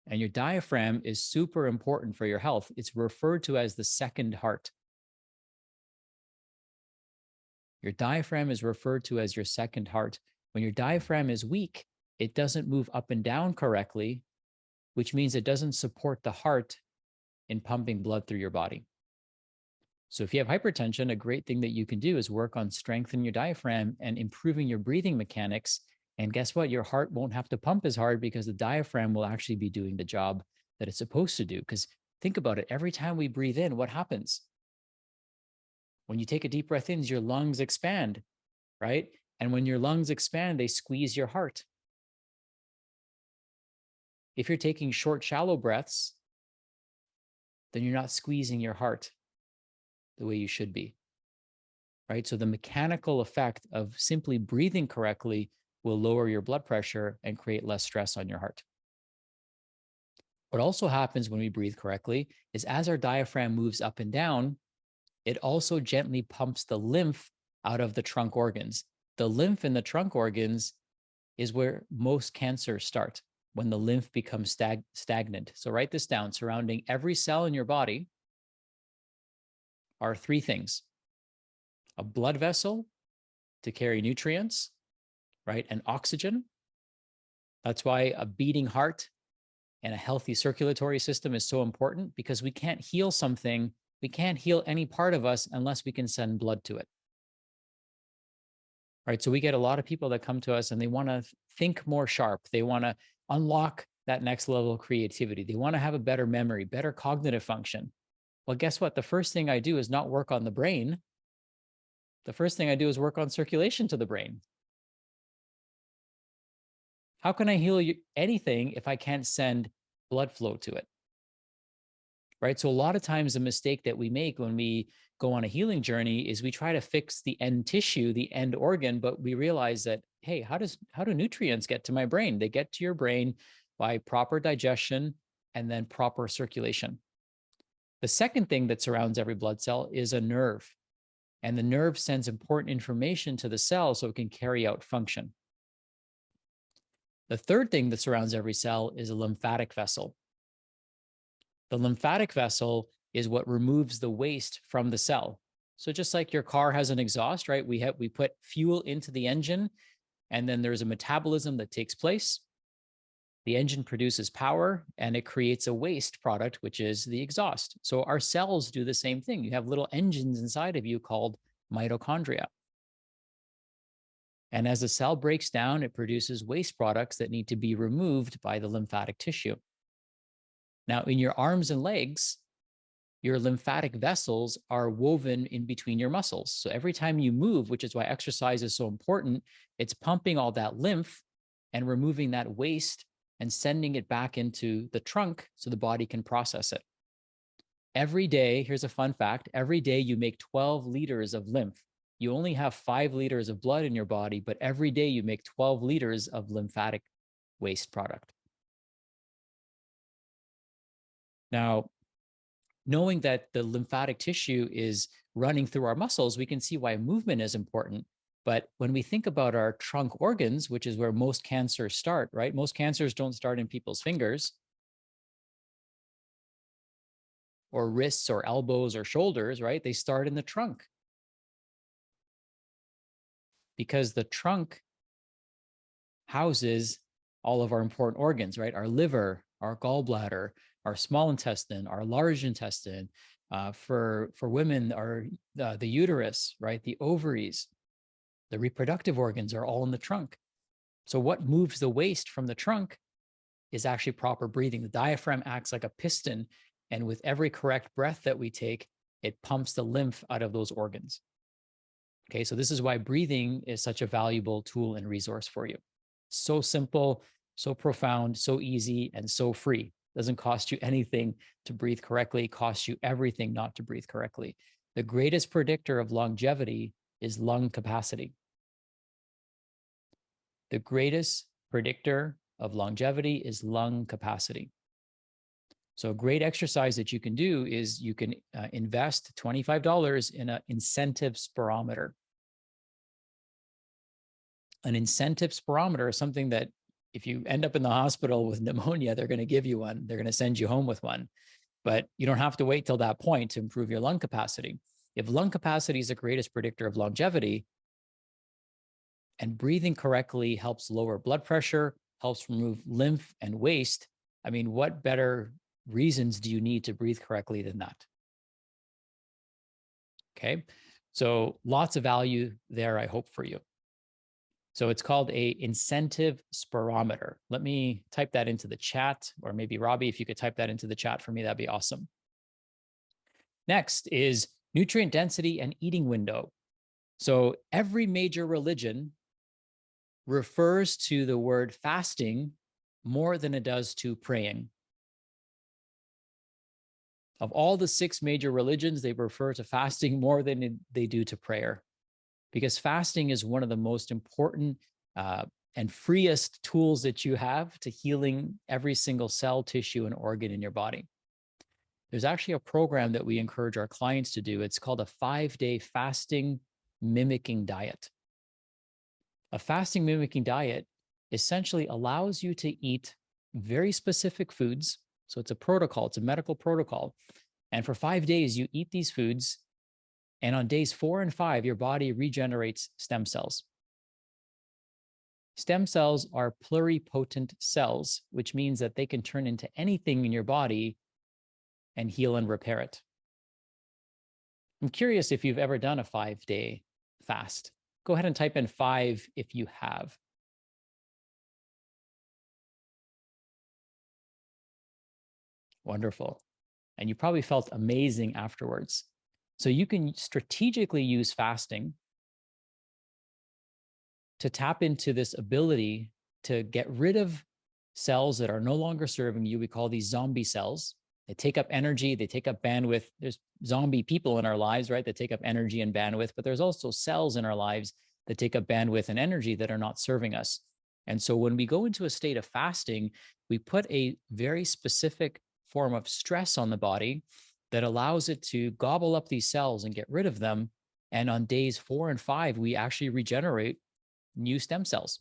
And your diaphragm is super important for your health. It's referred to as the second heart. Your diaphragm is referred to as your second heart. When your diaphragm is weak, it doesn't move up and down correctly, which means it doesn't support the heart in pumping blood through your body. So if you have hypertension, a great thing that you can do is work on strengthening your diaphragm and improving your breathing mechanics. And guess what? Your heart won't have to pump as hard because the diaphragm will actually be doing the job that it's supposed to do. Because think about it, every time we breathe in, what happens? When you take a deep breath in, your lungs expand, right? And when your lungs expand, they squeeze your heart. If you're taking short, shallow breaths, then you're not squeezing your heart the way you should be, right? So the mechanical effect of simply breathing correctly will lower your blood pressure and create less stress on your heart. What also happens when we breathe correctly is as our diaphragm moves up and down, it also gently pumps the lymph out of the trunk organs. The lymph in the trunk organs is where most cancers start, when the lymph becomes stagnant. So write this down. Surrounding every cell in your body are three things: a blood vessel to carry nutrients, right? And oxygen. That's why a beating heart and a healthy circulatory system is so important, because we can't heal something, we can't heal any part of us unless we can send blood to it. Right? So we get a lot of people that come to us and they want to think more sharp. They want to unlock that next level of creativity. They want to have a better memory, better cognitive function. Well, guess what? The first thing I do is not work on the brain. The first thing I do is work on circulation to the brain. How can I heal anything if I can't send blood flow to it? Right? So a lot of times the mistake that we make when we go on a healing journey is we try to fix the end tissue, the end organ, but we realize that, hey, how do nutrients get to my brain? They get to your brain by proper digestion and then proper circulation. The second thing that surrounds every blood cell is a nerve. And the nerve sends important information to the cell so it can carry out function. The third thing that surrounds every cell is a lymphatic vessel. The lymphatic vessel is what removes the waste from the cell. So just like your car has an exhaust, right? We put fuel into the engine, and then there's a metabolism that takes place. The engine produces power and it creates a waste product, which is the exhaust. So our cells do the same thing. You have little engines inside of you called mitochondria. And as the cell breaks down, it produces waste products that need to be removed by the lymphatic tissue. Now, in your arms and legs, your lymphatic vessels are woven in between your muscles. So every time you move, which is why exercise is so important, it's pumping all that lymph and removing that waste and sending it back into the trunk so the body can process it. Every day, here's a fun fact, every day you make 12 liters of lymph. You only have 5 liters of blood in your body, but every day you make 12 liters of lymphatic waste product. Now, knowing that the lymphatic tissue is running through our muscles, we can see why movement is important. But when we think about our trunk organs, which is where most cancers start, right? Most cancers don't start in people's fingers or wrists or elbows or shoulders, right? They start in the trunk. Because the trunk houses all of our important organs, right? Our liver, our gallbladder, our small intestine, our large intestine, for women, the uterus, right? The ovaries, the reproductive organs are all in the trunk. So what moves the waste from the trunk is actually proper breathing. The diaphragm acts like a piston, and with every correct breath that we take, it pumps the lymph out of those organs. Okay, so this is why breathing is such a valuable tool and resource for you. So simple, so profound, so easy, and so free. Doesn't cost you anything to breathe correctly, costs you everything not to breathe correctly. The greatest predictor of longevity is lung capacity. The greatest predictor of longevity is lung capacity. So a great exercise that you can do is you can invest $25 in an incentive spirometer. An incentive spirometer is something that if you end up in the hospital with pneumonia, they're going to give you one. They're going to send you home with one. But you don't have to wait till that point to improve your lung capacity. If lung capacity is the greatest predictor of longevity, and breathing correctly helps lower blood pressure, helps remove lymph and waste, I mean, what better reasons do you need to breathe correctly than that? Okay, so lots of value there, I hope, for you. So it's called a incentive spirometer. Let me type that into the chat, or maybe Robbie, if you could type that into the chat for me, that'd be awesome. Next is nutrient density and eating window. So every major religion refers to the word fasting more than it does to praying. Of all the 6 major religions, they refer to fasting more than they do to prayer, because fasting is one of the most important and freest tools that you have to healing every single cell, tissue, and organ in your body. There's actually a program that we encourage our clients to do. It's called a 5-day fasting mimicking diet. A fasting mimicking diet essentially allows you to eat very specific foods. So it's a protocol, it's a medical protocol. And for 5 days, you eat these foods. And on days 4 and 5, your body regenerates stem cells. Stem cells are pluripotent cells, which means that they can turn into anything in your body and heal and repair it. I'm curious if you've ever done a 5-day fast. Go ahead and type in 5 if you have. Wonderful. And you probably felt amazing afterwards. So you can strategically use fasting to tap into this ability to get rid of cells that are no longer serving you. We call these zombie cells. They take up energy, they take up bandwidth. There's zombie people in our lives, right, that take up energy and bandwidth, but there's also cells in our lives that take up bandwidth and energy that are not serving us. And so when we go into a state of fasting, we put a very specific form of stress on the body that allows it to gobble up these cells and get rid of them. And on days 4 and 5, we actually regenerate new stem cells.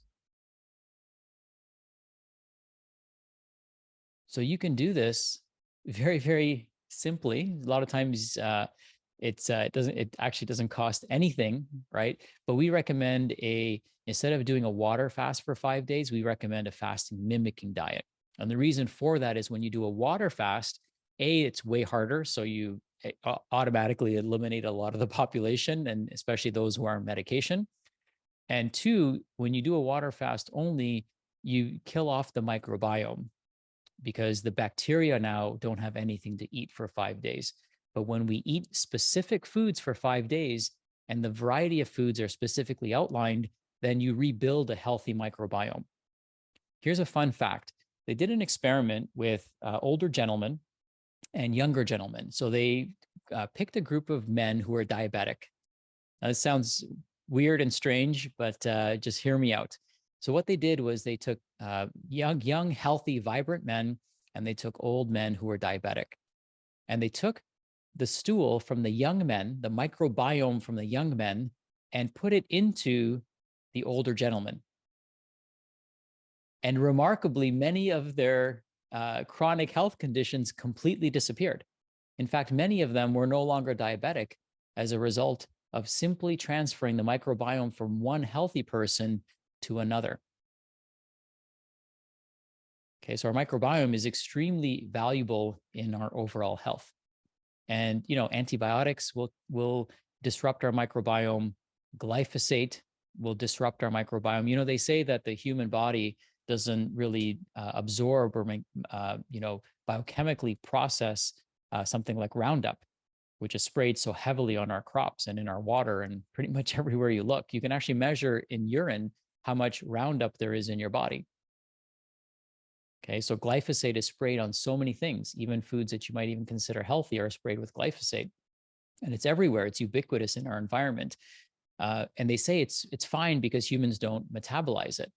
So you can do this very, very simply. A lot of times it actually doesn't cost anything, right? But we recommend instead of doing a water fast for 5 days, we recommend a fasting mimicking diet. And the reason for that is when you do a water fast, it's way harder. So you automatically eliminate a lot of the population, and especially those who are on medication. And 2, when you do a water fast only, you kill off the microbiome, because the bacteria now don't have anything to eat for 5 days. But when we eat specific foods for 5 days and the variety of foods are specifically outlined, then you rebuild a healthy microbiome. Here's a fun fact. They did an experiment with older gentlemen and younger gentlemen. So they picked a group of men who are diabetic. Now, this sounds weird and strange, but just hear me out. So what they did was they took young, healthy, vibrant men, and they took old men who were diabetic. And they took the stool from the young men, the microbiome from the young men, and put it into the older gentlemen. And remarkably, many of their chronic health conditions completely disappeared. In fact, many of them were no longer diabetic as a result of simply transferring the microbiome from one healthy person to another. Okay, so our microbiome is extremely valuable in our overall health. And, antibiotics will disrupt our microbiome. Glyphosate will disrupt our microbiome. They say that the human body doesn't really absorb or biochemically process something like Roundup, which is sprayed so heavily on our crops and in our water and pretty much everywhere you look. You can actually measure in urine how much Roundup there is in your body. Okay, so glyphosate is sprayed on so many things, even foods that you might even consider healthy are sprayed with glyphosate. And it's everywhere. It's ubiquitous in our environment. And they say it's fine because humans don't metabolize it.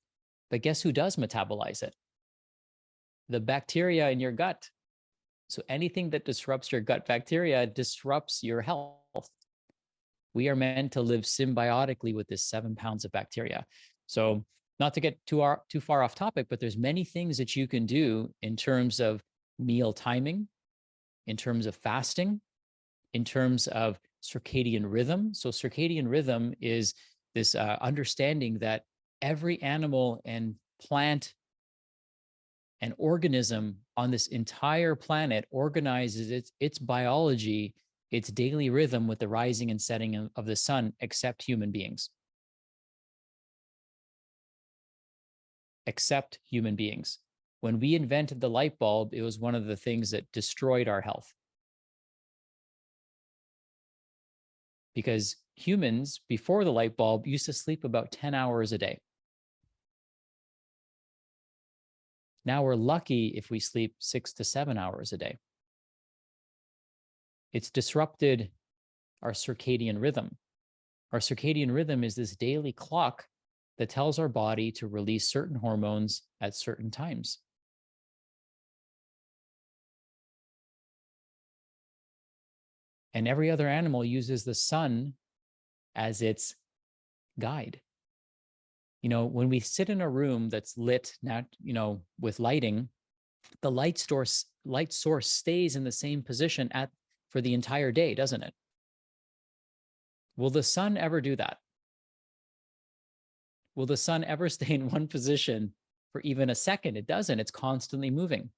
But guess who does metabolize it? The bacteria in your gut. So anything that disrupts your gut bacteria disrupts your health. We are meant to live symbiotically with this 7 pounds of bacteria. So not to get too far off topic, but there's many things that you can do in terms of meal timing, in terms of fasting, in terms of circadian rhythm. So circadian rhythm is this understanding that every animal and plant and organism on this entire planet organizes its biology, its daily rhythm with the rising and setting of the sun, except human beings. Except human beings. When we invented the light bulb, it was one of the things that destroyed our health. Because humans, before the light bulb, used to sleep about 10 hours a day. Now we're lucky if we sleep 6 to 7 hours a day. It's disrupted our circadian rhythm. Our circadian rhythm is this daily clock that tells our body to release certain hormones at certain times. And every other animal uses the sun as its guide. When we sit in a room that's lit, with lighting, the light source stays in the same position for the entire day, doesn't it? Will the sun ever do that? Will the sun ever stay in one position for even a second? It doesn't. It's constantly moving.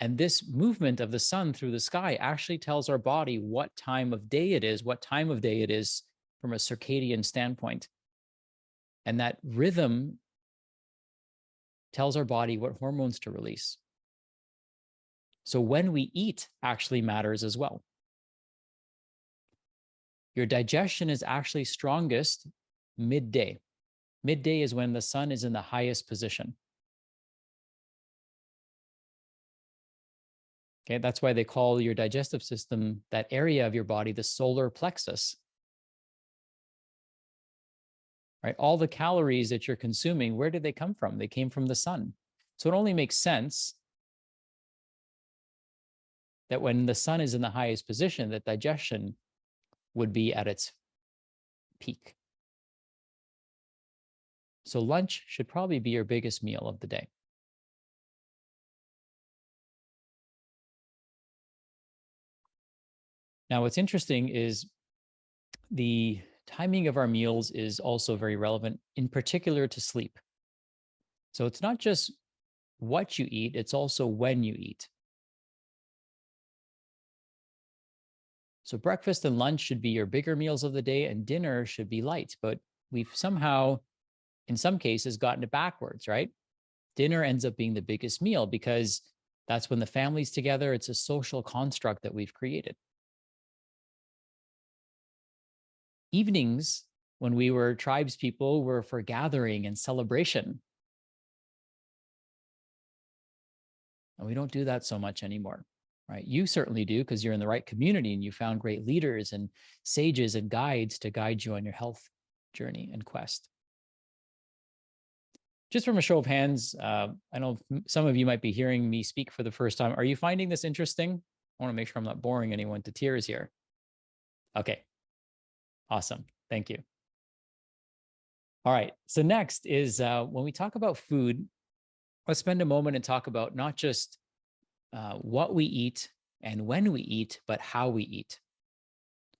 And this movement of the sun through the sky actually tells our body what time of day it is from a circadian standpoint. And that rhythm tells our body what hormones to release. So when we eat actually matters as well. Your digestion is actually strongest midday. Midday is when the sun is in the highest position. Okay, that's why they call your digestive system, that area of your body, the solar plexus. Right? All the calories that you're consuming, where did they come from? They came from the sun. So it only makes sense that when the sun is in the highest position, that digestion would be at its peak. So lunch should probably be your biggest meal of the day. Now, what's interesting is the timing of our meals is also very relevant, in particular to sleep. So it's not just what you eat, it's also when you eat. So breakfast and lunch should be your bigger meals of the day, and dinner should be light. But we've somehow, in some cases, gotten it backwards, right? Dinner ends up being the biggest meal because that's when the family's together. It's a social construct that we've created. Evenings, when we were tribes people, were for gathering and celebration. And we don't do that so much anymore, right? You certainly do, because you're in the right community and you found great leaders and sages and guides to guide you on your health journey and quest. Just from a show of hands, I know some of you might be hearing me speak for the first time. Are you finding this interesting? I want to make sure I'm not boring anyone to tears here. Okay, awesome. Thank you. All right, so next is when we talk about food, let's spend a moment and talk about not just what we eat and when we eat, but how we eat.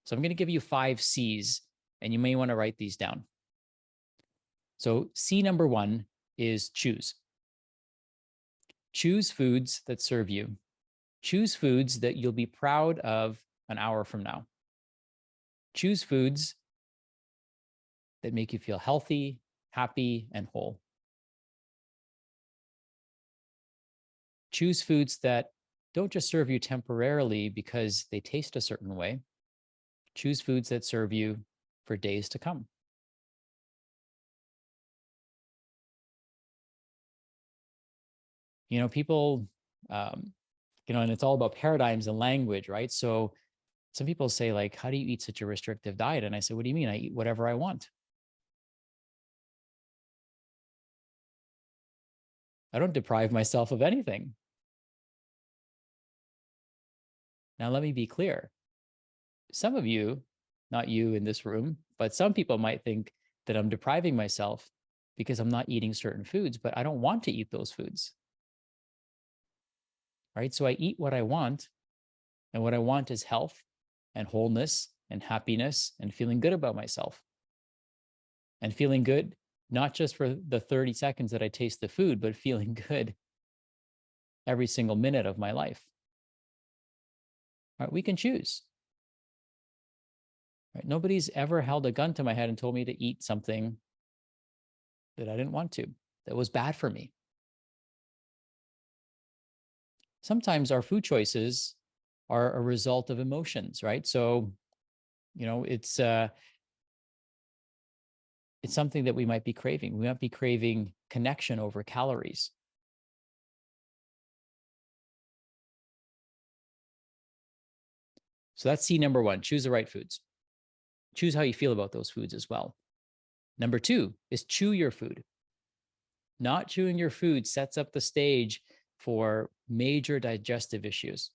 So I'm going to give you 5 C's, and you may want to write these down. So C number 1 is choose. Choose foods that serve you. Choose foods that you'll be proud of an hour from now. Choose foods that make you feel healthy, happy, and whole. Choose foods that don't just serve you temporarily because they taste a certain way. Choose foods that serve you for days to come. You know, people, and it's all about paradigms and language, right? So some people say, like, how do you eat such a restrictive diet? And I say, what do you mean? I eat whatever I want. I don't deprive myself of anything. Now, let me be clear. Some of you, not you in this room, but some people might think that I'm depriving myself because I'm not eating certain foods, but I don't want to eat those foods. Right? So I eat what I want, and what I want is health and wholeness and happiness and feeling good about myself. And feeling good, not just for the 30 seconds that I taste the food, but feeling good every single minute of my life. Right? We can choose. Right? Nobody's ever held a gun to my head and told me to eat something that I didn't want to, that was bad for me. Sometimes our food choices are a result of emotions, right? So, it's something that we might be craving. We might be craving connection over calories. So that's C number 1, choose the right foods. Choose how you feel about those foods as well. Number 2 is chew your food. Not chewing your food sets up the stage for major digestive issues.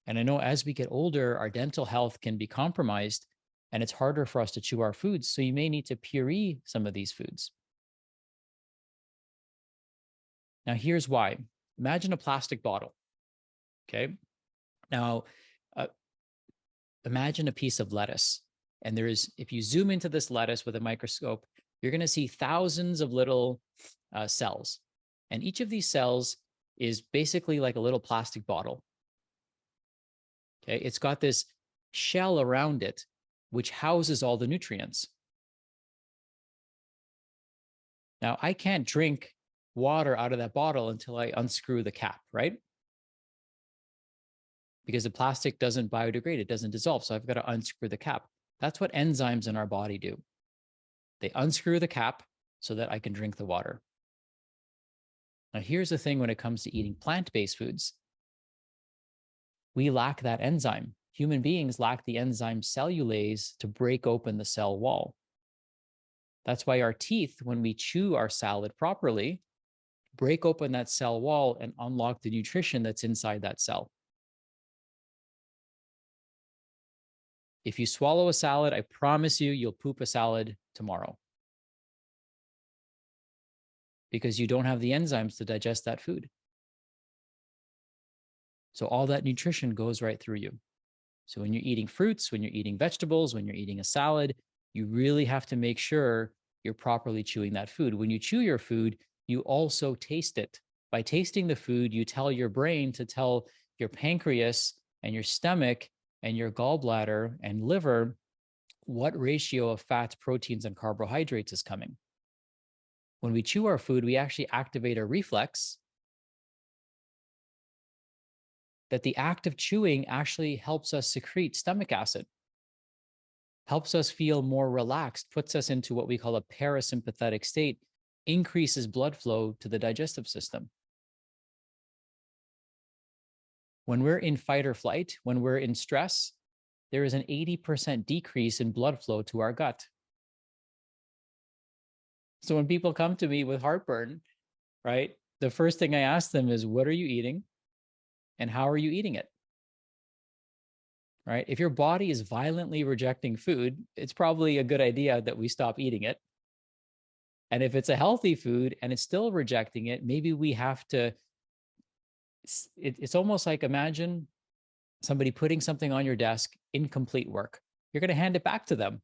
And I know as we get older, our dental health can be compromised and it's harder for us to chew our foods. So you may need to puree some of these foods. Now, here's why. Imagine a plastic bottle. Okay. Now, imagine a piece of lettuce. And if you zoom into this lettuce with a microscope, you're going to see thousands of little cells. And each of these cells is basically like a little plastic bottle. Okay. It's got this shell around it, which houses all the nutrients. Now, I can't drink water out of that bottle until I unscrew the cap, right? Because the plastic doesn't biodegrade, it doesn't dissolve. So I've got to unscrew the cap. That's what enzymes in our body do. They unscrew the cap so that I can drink the water. Now, here's the thing when it comes to eating plant-based foods. We lack that enzyme. Human beings lack the enzyme cellulase to break open the cell wall. That's why our teeth, when we chew our salad properly, break open that cell wall and unlock the nutrition that's inside that cell. If you swallow a salad, I promise you'll poop a salad tomorrow because you don't have the enzymes to digest that food. So all that nutrition goes right through you. So when you're eating fruits, when you're eating vegetables, when you're eating a salad, you really have to make sure you're properly chewing that food. When you chew your food, you also taste it. By tasting the food, you tell your brain to tell your pancreas and your stomach and your gallbladder and liver what ratio of fats, proteins, and carbohydrates is coming. When we chew our food, we actually activate a reflex that the act of chewing actually helps us secrete stomach acid. helps us feel more relaxed, puts us into what we call a parasympathetic state, increases blood flow to the digestive system. When we're in fight or flight, when we're in stress, there is an 80% decrease in blood flow to our gut. So when people come to me with heartburn, right, the first thing I ask them is, what are you eating and how are you eating it? Right? If your body is violently rejecting food, it's probably a good idea that we stop eating it. And if it's a healthy food and it's still rejecting it, maybe we have to, it's almost like, imagine somebody putting something on your desk, incomplete work. You're going to hand it back to them,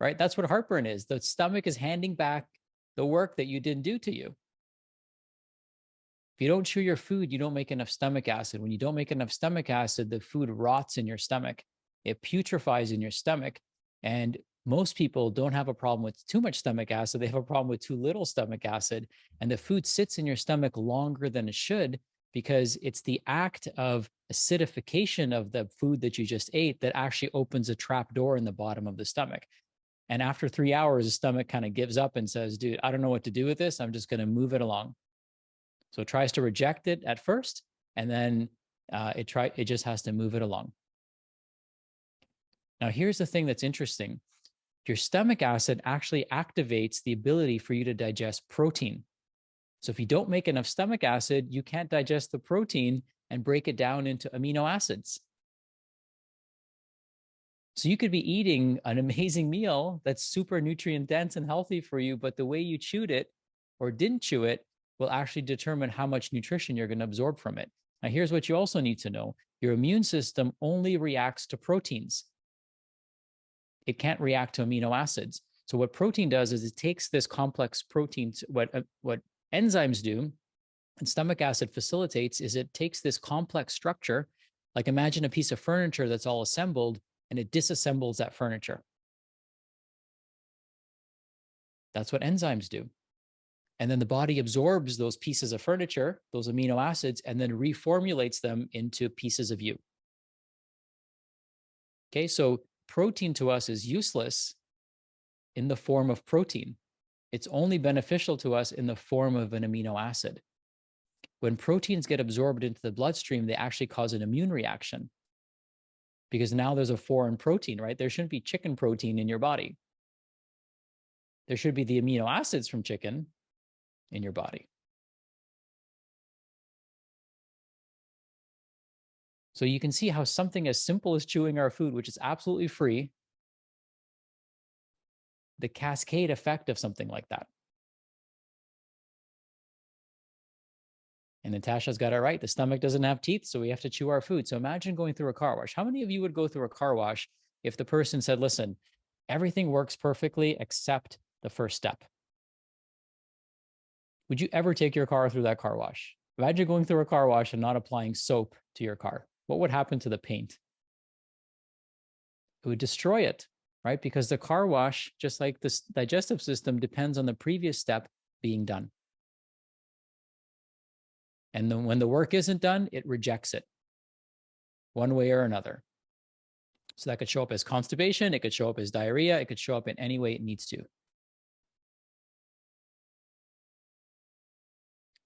right? That's what heartburn is. The stomach is handing back the work that you didn't do to you. If you don't chew your food, you don't make enough stomach acid. When you don't make enough stomach acid, the food rots in your stomach. It putrefies in your stomach. And most people don't have a problem with too much stomach acid. They have a problem with too little stomach acid. And the food sits in your stomach longer than it should, because it's the act of acidification of the food that you just ate that actually opens a trap door in the bottom of the stomach. And after 3 hours, the stomach kind of gives up and says, dude, I don't know what to do with this. I'm just going to move it along. So it tries to reject it at first, and then it just has to move it along. Now, here's the thing that's interesting. Your stomach acid actually activates the ability for you to digest protein. So if you don't make enough stomach acid, you can't digest the protein and break it down into amino acids. So you could be eating an amazing meal that's super nutrient dense and healthy for you, but the way you chewed it or didn't chew it will actually determine how much nutrition you're going to absorb from it. Now, here's what you also need to know. Your immune system only reacts to proteins. It can't react to amino acids. So what protein does is it takes this complex protein, what enzymes do, and stomach acid facilitates, is it takes this complex structure, like imagine a piece of furniture that's all assembled, and it disassembles that furniture. That's what enzymes do. And then the body absorbs those pieces of furniture, those amino acids, and then reformulates them into pieces of you. Okay, so protein to us is useless in the form of protein. It's only beneficial to us in the form of an amino acid. When proteins get absorbed into the bloodstream, they actually cause an immune reaction, because now there's a foreign protein, right? There shouldn't be chicken protein in your body. There should be the amino acids from chicken in your body. So you can see how something as simple as chewing our food, which is absolutely free, the cascade effect of something like that. And Natasha's got it right. The stomach doesn't have teeth, so we have to chew our food. So imagine going through a car wash. How many of you would go through a car wash if the person said, listen, everything works perfectly except the first step? Would you ever take your car through that car wash? Imagine going through a car wash and not applying soap to your car. What would happen to the paint? It would destroy it, right? Because the car wash, just like the digestive system, depends on the previous step being done. And then when the work isn't done, it rejects it one way or another. So that could show up as constipation. It could show up as diarrhea. It could show up in any way it needs to.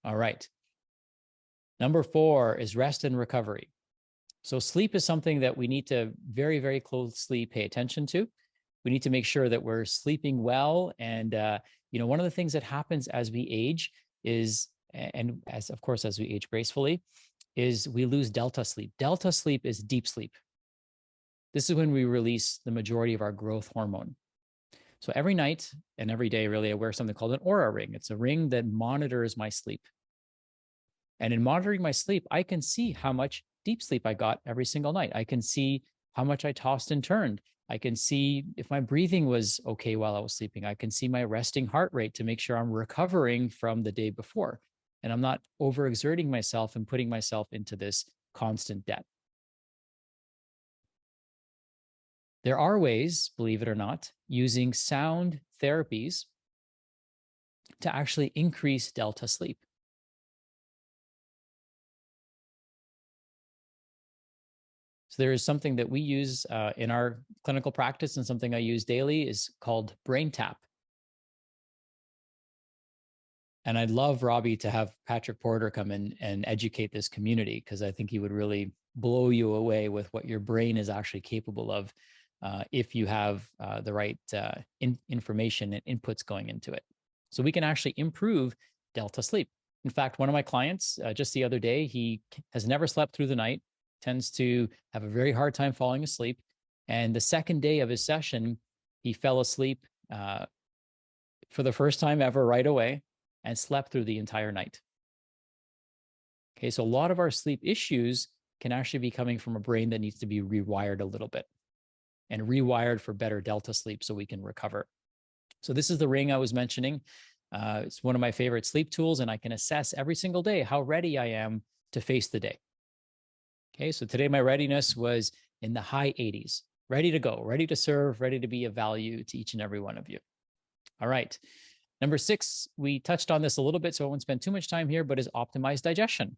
All right. Number 4 is rest and recovery. So sleep is something that we need to very, very closely pay attention to. We need to make sure that we're sleeping well. And, one of the things that happens as we age is, and as of course, as we age gracefully, is we lose delta sleep. Delta sleep is deep sleep. This is when we release the majority of our growth hormone. So every night and every day, really, I wear something called an Oura ring. It's a ring that monitors my sleep. And in monitoring my sleep, I can see how much deep sleep I got every single night. I can see how much I tossed and turned. I can see if my breathing was okay while I was sleeping. I can see my resting heart rate to make sure I'm recovering from the day before. And I'm not overexerting myself and putting myself into this constant debt. There are ways, believe it or not, using sound therapies to actually increase delta sleep. So So there is something that we use in our clinical practice, and something I use daily is called brain tap. And I'd love, Robbie, to have Patrick Porter come in and educate this community, because I think he would really blow you away with what your brain is actually capable of if you have the right information and inputs going into it. So we can actually improve delta sleep. In fact, one of my clients just the other day, he has never slept through the night, tends to have a very hard time falling asleep. And the second day of his session, he fell asleep for the first time ever right away, and slept through the entire night. Okay, so a lot of our sleep issues can actually be coming from a brain that needs to be rewired a little bit, and rewired for better delta sleep so we can recover. So this is the ring I was mentioning. It's one of my favorite sleep tools, and I can assess every single day how ready I am to face the day. Okay, so today my readiness was in the high 80s, ready to go, ready to serve, ready to be of value to each and every one of you. All right. Number 6, we touched on this a little bit, so I won't spend too much time here, but is optimized digestion.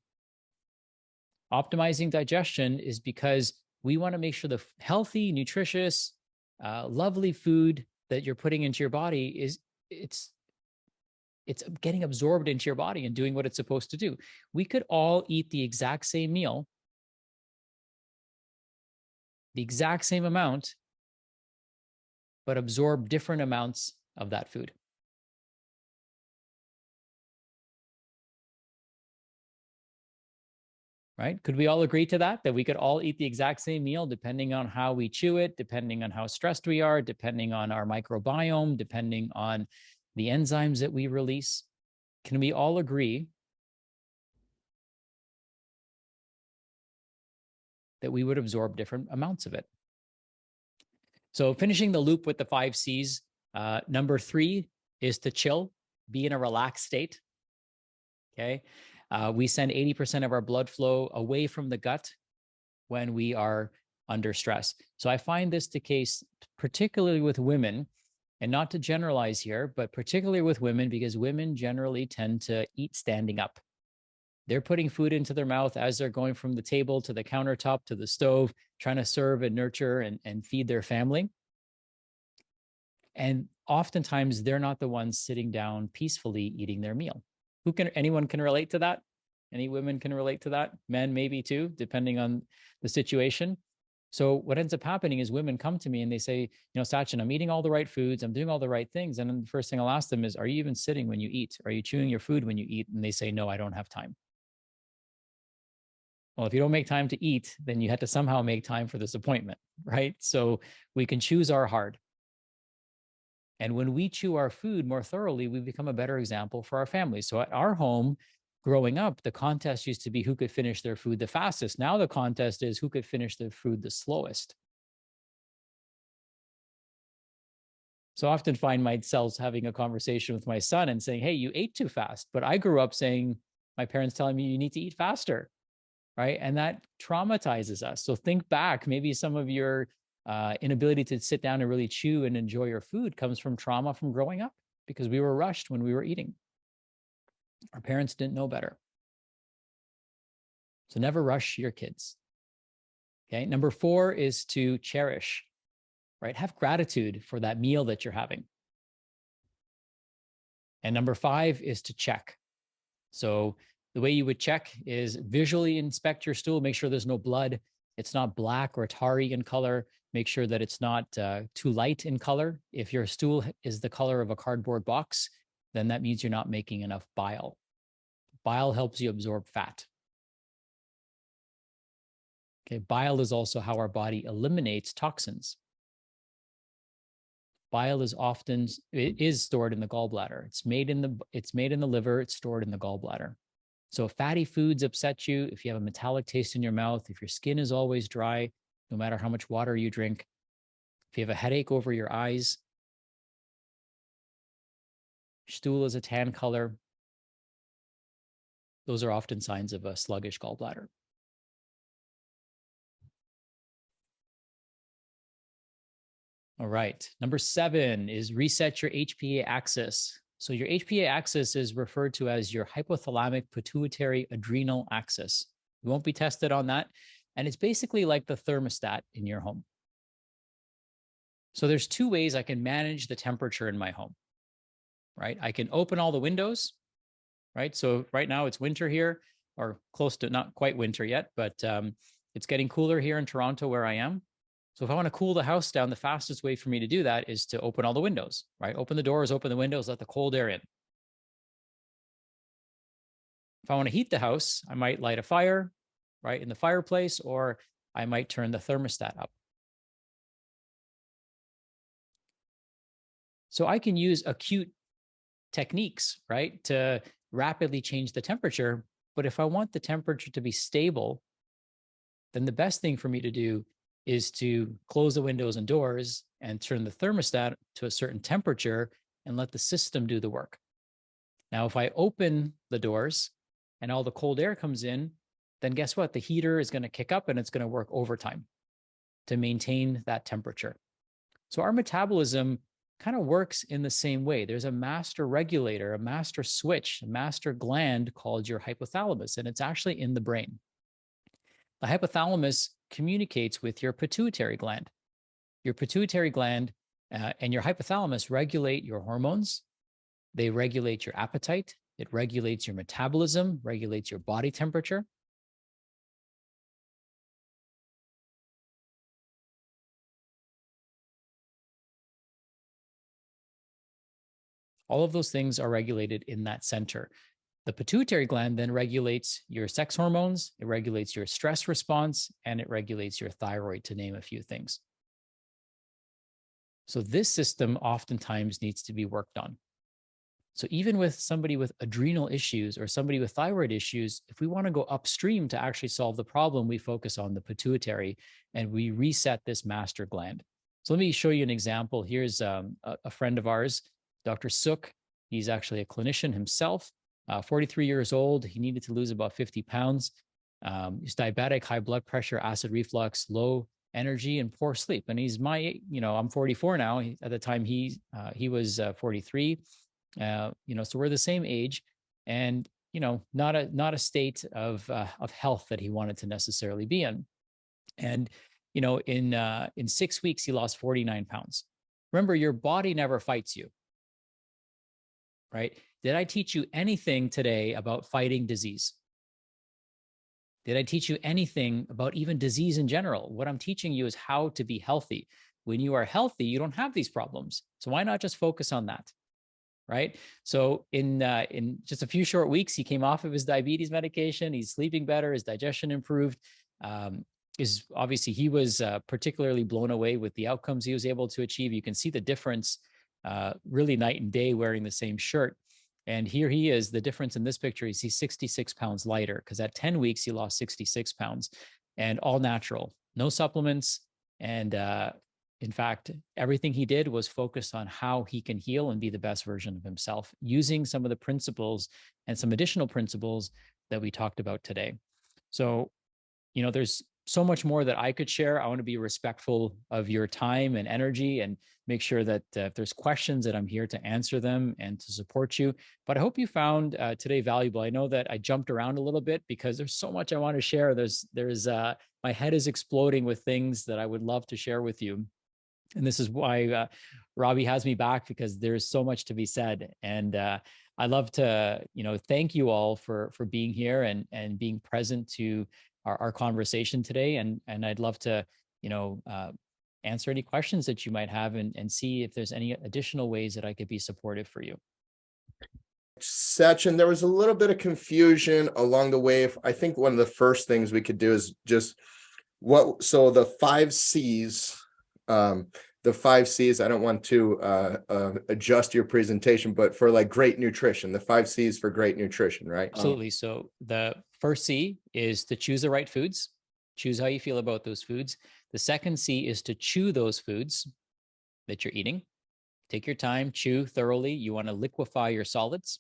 Optimizing digestion is because we want to make sure the healthy, nutritious, lovely food that you're putting into your body it's getting absorbed into your body and doing what it's supposed to do. We could all eat the exact same meal, the exact same amount, but absorb different amounts of that food. Right? Could we all agree to that? That we could all eat the exact same meal depending on how we chew it, depending on how stressed we are, depending on our microbiome, depending on the enzymes that we release? Can we all agree that we would absorb different amounts of it? So finishing the loop with the 5 C's, number 3 is to chill, be in a relaxed state. Okay. We send 80% of our blood flow away from the gut when we are under stress. So I find this the case, particularly with women, and not to generalize here, but particularly with women, because women generally tend to eat standing up. They're putting food into their mouth as they're going from the table to the countertop to the stove, trying to serve and nurture and feed their family. And oftentimes they're not the ones sitting down peacefully eating their meal. Anyone can relate to that? Any women can relate to that? Men maybe too, depending on the situation. So what ends up happening is women come to me and they say, Sachin, I'm eating all the right foods. I'm doing all the right things. And then the first thing I'll ask them is, are you even sitting when you eat? Are you chewing your food when you eat? And they say, no, I don't have time. Well, if you don't make time to eat, then you had to somehow make time for this appointment, right? So we can choose our hard. And when we chew our food more thoroughly, we become a better example for our families. So at our home, growing up, the contest used to be who could finish their food the fastest. Now the contest is who could finish their food the slowest. So I often find myself having a conversation with my son and saying, hey, you ate too fast. But I grew up saying, my parents telling me you need to eat faster, right? And that traumatizes us. So think back, maybe some of your inability to sit down and really chew and enjoy your food comes from trauma from growing up, because we were rushed when we were eating. Our parents didn't know better. So never rush your kids. Okay. Number 4 is to cherish, right? Have gratitude for that meal that you're having. And number 5 is to check. So the way you would check is visually inspect your stool, make sure there's no blood. It's not black or tarry in color. Make sure that it's not too light in color. If your stool is the color of a cardboard box, then that means you're not making enough bile. Bile helps you absorb fat. Okay, bile is also how our body eliminates toxins. Bile is stored in the gallbladder. It's made in the liver, it's stored in the gallbladder. So if fatty foods upset you, if you have a metallic taste in your mouth, if your skin is always dry, no matter how much water you drink, if you have a headache over your eyes, stool is a tan color, those are often signs of a sluggish gallbladder. All right. Number 7 is reset your HPA axis. So your HPA axis is referred to as your hypothalamic pituitary adrenal axis. You won't be tested on that. And it's basically like the thermostat in your home. So there's two ways I can manage the temperature in my home, right? I can open all the windows, right? So right now it's winter here, or close to, not quite winter yet, but it's getting cooler here in Toronto where I am. So if I want to cool the house down, the fastest way for me to do that is to open all the windows, right? Open the doors, open the windows, let the cold air in. If I want to heat the house, I might light a fire, right, in the fireplace, or I might turn the thermostat up. So I can use acute techniques, right, to rapidly change the temperature. But if I want the temperature to be stable, then the best thing for me to do is to close the windows and doors and turn the thermostat to a certain temperature and let the system do the work. Now, if I open the doors and all the cold air comes in, then guess what? The heater is going to kick up and it's going to work overtime to maintain that temperature. So our metabolism kind of works in the same way. There's a master regulator, a master switch, a master gland called your hypothalamus, and it's actually in the brain. The hypothalamus communicates with your pituitary gland. Your pituitary gland and your hypothalamus regulate your hormones. They regulate your appetite. It regulates your metabolism, regulates your body temperature. All of those things are regulated in that center. The pituitary gland then regulates your sex hormones, it regulates your stress response, and it regulates your thyroid, to name a few things. So this system oftentimes needs to be worked on. So even with somebody with adrenal issues or somebody with thyroid issues, if we want to go upstream to actually solve the problem, we focus on the pituitary and we reset this master gland. So let me show you an example. Here's a friend of ours, Dr. Suk. He's actually a clinician himself, 43 years old. He needed to lose about 50 pounds. He's diabetic, high blood pressure, acid reflux, low energy, and poor sleep. And he's I'm 44 now. At the time he was 43. So we're the same age, and not a state of health that he wanted to necessarily be in. And in 6 weeks he lost 49 pounds. Remember, your body never fights you, right? Did I teach you anything today about fighting disease? Did I teach you anything about even disease in general? What I'm teaching you is how to be healthy. When you are healthy, you don't have these problems. So why not just focus on that? Right. So in just a few short weeks, he came off of his diabetes medication. He's sleeping better. His digestion improved. Obviously he was particularly blown away with the outcomes he was able to achieve. You can see the difference really night and day wearing the same shirt. And here he is. The difference in this picture is he's 66 pounds lighter, because at 10 weeks, he lost 66 pounds, and all natural, no supplements. And in fact, everything he did was focused on how he can heal and be the best version of himself, using some of the principles and some additional principles that we talked about today. So, there's so much more that I could share. I want to be respectful of your time and energy and make sure that if there's questions, that I'm here to answer them and to support you. But I hope you found today valuable. I know that I jumped around a little bit because there's so much I want to share. My head is exploding with things that I would love to share with you. And this is why Robbie has me back, because there's so much to be said. And I love to, thank you all for being here and being present to our conversation today. And I'd love to, answer any questions that you might have and see if there's any additional ways that I could be supportive for you. Sachin, there was a little bit of confusion along the way. I think one of the first things we could do is just so the 5 C's, the 5 C's, I don't want to adjust your presentation, but for like great nutrition, the 5 C's for great nutrition, right? Absolutely. So the first C is to choose the right foods. Choose how you feel about those foods. The second C is to chew those foods that you're eating. Take your time, chew thoroughly. You want to liquefy your solids.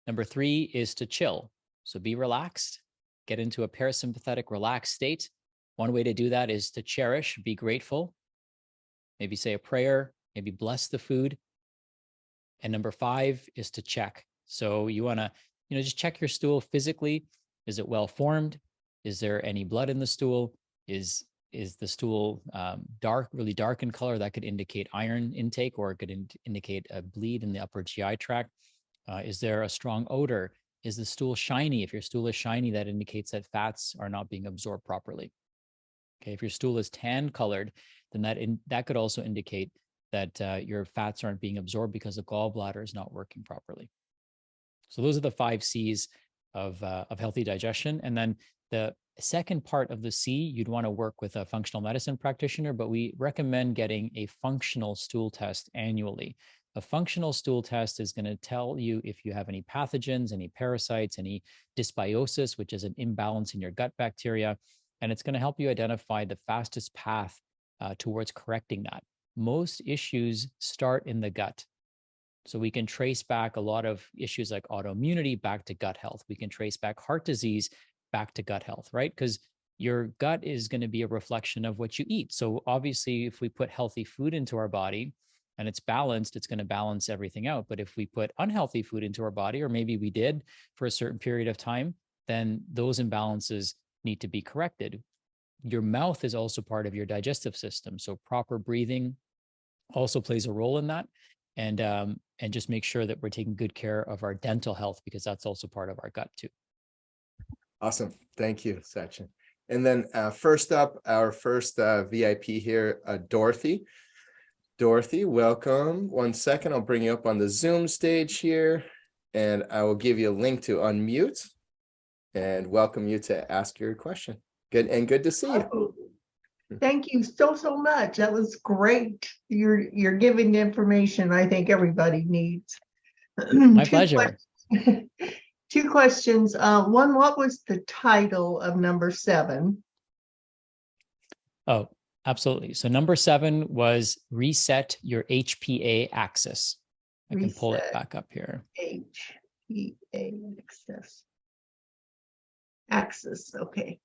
Number 3 is to chill. So be relaxed, get into a parasympathetic relaxed state. One way to do that is to cherish, be grateful, maybe say a prayer, maybe bless the food. And number 5 is to check. So you want to, just check your stool physically. Is it well formed? Is there any blood in the stool? Is the stool really dark in color? That could indicate iron intake, or it could indicate a bleed in the upper GI tract. Is there a strong odor? Is the stool shiny? If your stool is shiny, that indicates that fats are not being absorbed properly. Okay, if your stool is tan colored, then that could also indicate that your fats aren't being absorbed because the gallbladder is not working properly. So those are the 5 C's of healthy digestion. And then the second part of the C, you'd want to work with a functional medicine practitioner, but we recommend getting a functional stool test annually. A functional stool test is going to tell you if you have any pathogens, any parasites, any dysbiosis, which is an imbalance in your gut bacteria. And it's going to help you identify the fastest path towards correcting that. Most issues start in the gut. So we can trace back a lot of issues like autoimmunity back to gut health. We can trace back heart disease back to gut health, right? Because your gut is going to be a reflection of what you eat. So obviously, if we put healthy food into our body and it's balanced, it's going to balance everything out. But if we put unhealthy food into our body, or maybe we did for a certain period of time, then those imbalances need to be corrected. Your mouth is also part of your digestive system. So proper breathing also plays a role in that. And just make sure that we're taking good care of our dental health, because that's also part of our gut too. Awesome. Thank you, Sachin. And then first up, our first VIP here, Dorothy. Dorothy, welcome. 1 second, I'll bring you up on the Zoom stage here, and I will give you a link to unmute and welcome you to ask your question. Good to see you. Oh, thank you so much. That was great. You're giving the information I think everybody needs. My pleasure. 2 questions. One, what was the title of number 7? Oh, absolutely. So number 7 was reset your HPA axis. I can pull it back up here. HPA axis. Okay.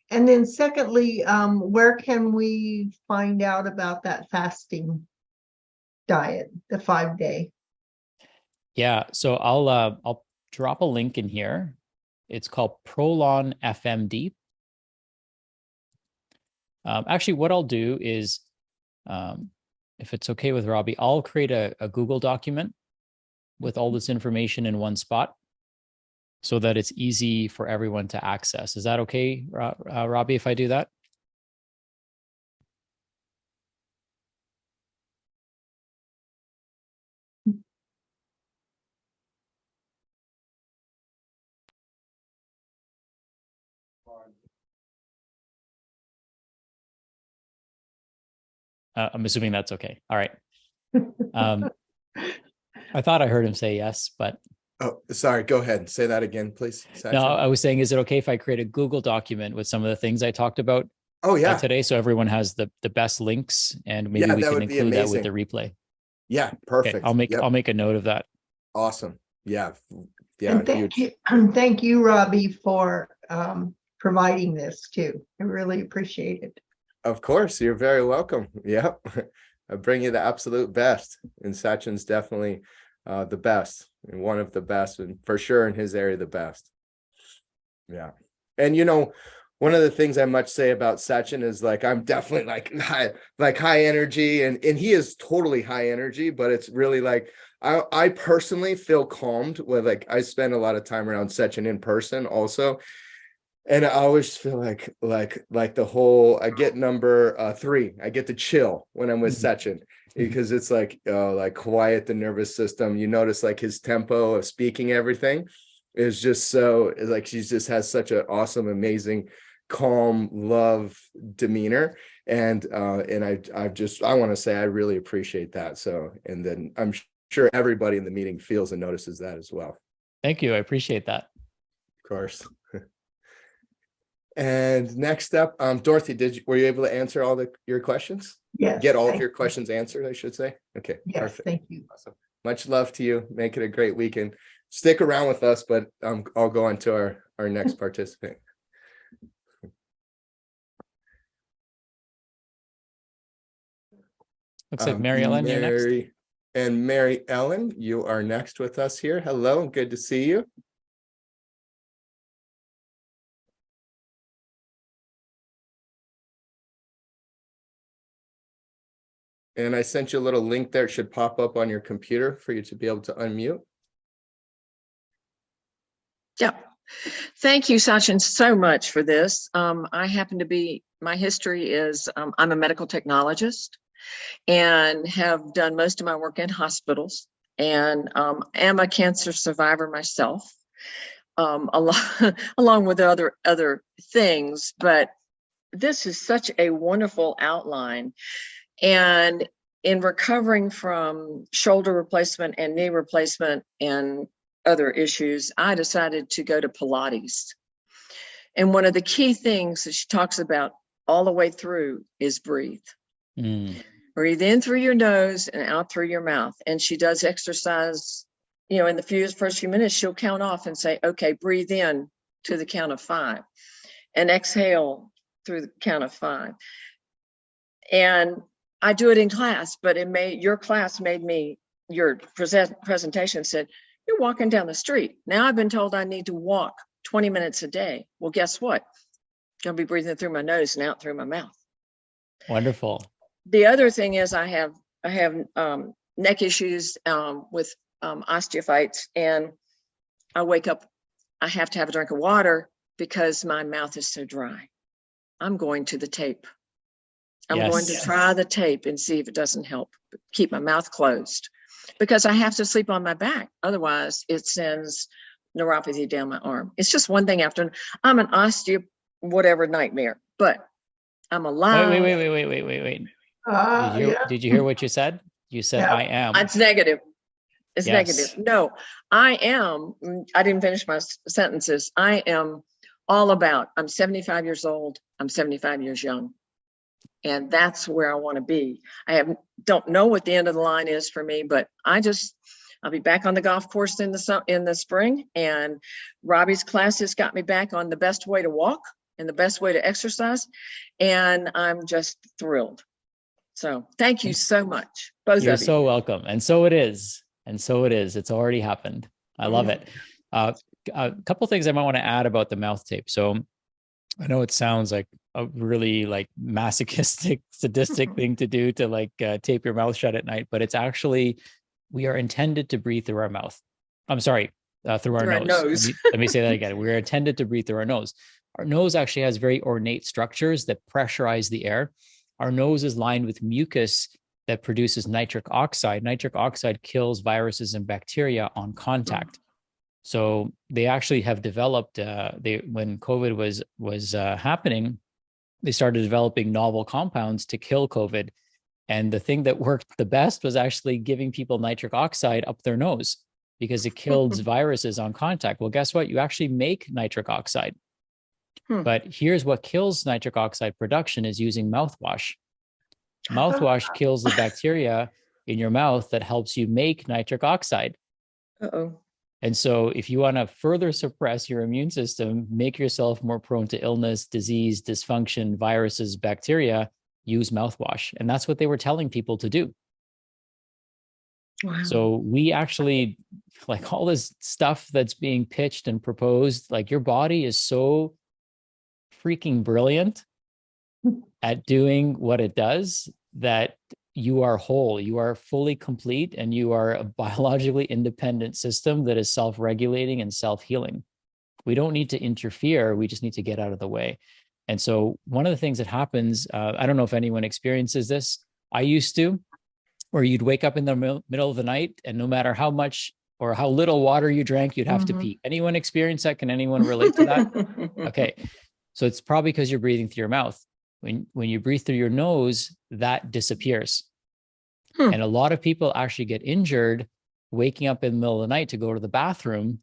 And then secondly, where can we find out about that fasting diet, the 5-day? Yeah, so I'll drop a link in here. It's called Prolon FMD. Actually, what I'll do is, if it's okay with Robbie, I'll create a Google document with all this information in one spot, so that it's easy for everyone to access. Is that okay, Robbie, if I do that? I'm assuming that's okay. All right. I thought I heard him say yes, but. Oh, sorry. Go ahead. Say that again, please, Sachin. No, I was saying, is it okay if I create a Google document with some of the things I talked about today, so everyone has the best links, and maybe we can include that with the replay? Yeah, perfect. Okay, I'll make a note of that. Awesome. Yeah. And thank you, Robbie, for providing this too. I really appreciate it. Of course, you're very welcome. Yep. I bring you the absolute best, and Sachin's definitely the best, and one of the best, and for sure in his area the best. Yeah. And one of the things I must say about Sachin is, like, I'm definitely high energy, and he is totally high energy, but it's really like I personally feel calmed with, like, I spend a lot of time around Sachin in person also. And I always feel like the whole, I get number 3, I get to chill when I'm with Sachin, because it's like quiet the nervous system. You notice, like, his tempo of speaking, everything is just so, like, she just has such an awesome, amazing, calm, love demeanor. And I want to say I really appreciate that. So, and then I'm sure everybody in the meeting feels and notices that as well. Thank you. I appreciate that. Of course. And next up, Dorothy, were you able to answer all your questions? Yes. Get all of your questions answered, I should say. Okay. Yes, perfect. Thank you. Awesome. Much love to you. Make it a great weekend. Stick around with us, but I'll go on to our next participant. Looks like Mary Ellen, you're next. And Mary Ellen, you are next with us here. Hello, good to see you. And I sent you a little link there. It should pop up on your computer for you to be able to unmute. Yeah. Thank you, Sachin, so much for this. My history is I'm a medical technologist and have done most of my work in hospitals, and am a cancer survivor myself, along with other things. But this is such a wonderful outline. And in recovering from shoulder replacement and knee replacement and other issues, I decided to go to Pilates. And one of the key things that she talks about all the way through is breathe. Breathe in through your nose and out through your mouth. And she does exercise, in the first few minutes, she'll count off and say, okay, breathe in to the count of 5 and exhale through the count of 5. And I do it in class, but your class made me, your presentation said, you're walking down the street. Now I've been told I need to walk 20 minutes a day. Well, guess what? I'm going to be breathing through my nose and out through my mouth. Wonderful. The other thing is I have neck issues with osteophytes, and I wake up, I have to have a drink of water because my mouth is so dry. I'm going to the tape. I'm going to try the tape and see if it doesn't help keep my mouth closed, because I have to sleep on my back. Otherwise, it sends neuropathy down my arm. It's just one thing after. I'm an whatever nightmare, but I'm alive. Wait. Did you hear what you said? You said, I am. It's negative. It's negative. No, I am. I didn't finish my sentences. I am all about, I'm 75 years old. I'm 75 years young. And that's where I want to be. Don't know what the end of the line is for me, but I'll be back on the golf course in the spring. And Robbie's classes got me back on the best way to walk and the best way to exercise. And I'm just thrilled. So thank you so much, both of you. You're so welcome. And so it is. It's already happened. I love it. A couple things I might want to add about the mouth tape. So I know it sounds like a really masochistic, sadistic thing to do to tape your mouth shut at night, but it's actually, we are intended to breathe through our mouth. I'm sorry, through our nose. Let me say that again. We're intended to breathe through our nose. Our nose actually has very ornate structures that pressurize the air. Our nose is lined with mucus that produces nitric oxide. Nitric oxide kills viruses and bacteria on contact. So they actually have developed, when COVID was happening, they started developing novel compounds to kill COVID. And the thing that worked the best was actually giving people nitric oxide up their nose because it kills viruses on contact. Well, guess what? You actually make nitric oxide. But here's what kills nitric oxide production is using mouthwash. Mouthwash kills the bacteria in your mouth that helps you make nitric oxide. And so if you want to further suppress your immune system, make yourself more prone to illness, disease, dysfunction, viruses, bacteria, use mouthwash. And that's what they were telling people to do. Wow. So we actually, all this stuff that's being pitched and proposed, your body is so freaking brilliant at doing what it does that you are whole, you are fully complete, and you are a biologically independent system that is self-regulating and self-healing. We don't need to interfere. We just need to get out of the way. And so one of the things that happens, I don't know if anyone experiences this. I used to, where you'd wake up in the middle of the night and no matter how much or how little water you drank, you'd have to pee. Anyone experience that? Can anyone relate to that? Okay. So it's probably because you're breathing through your mouth. When you breathe through your nose, that disappears. And a lot of people actually get injured waking up in the middle of the night to go to the bathroom,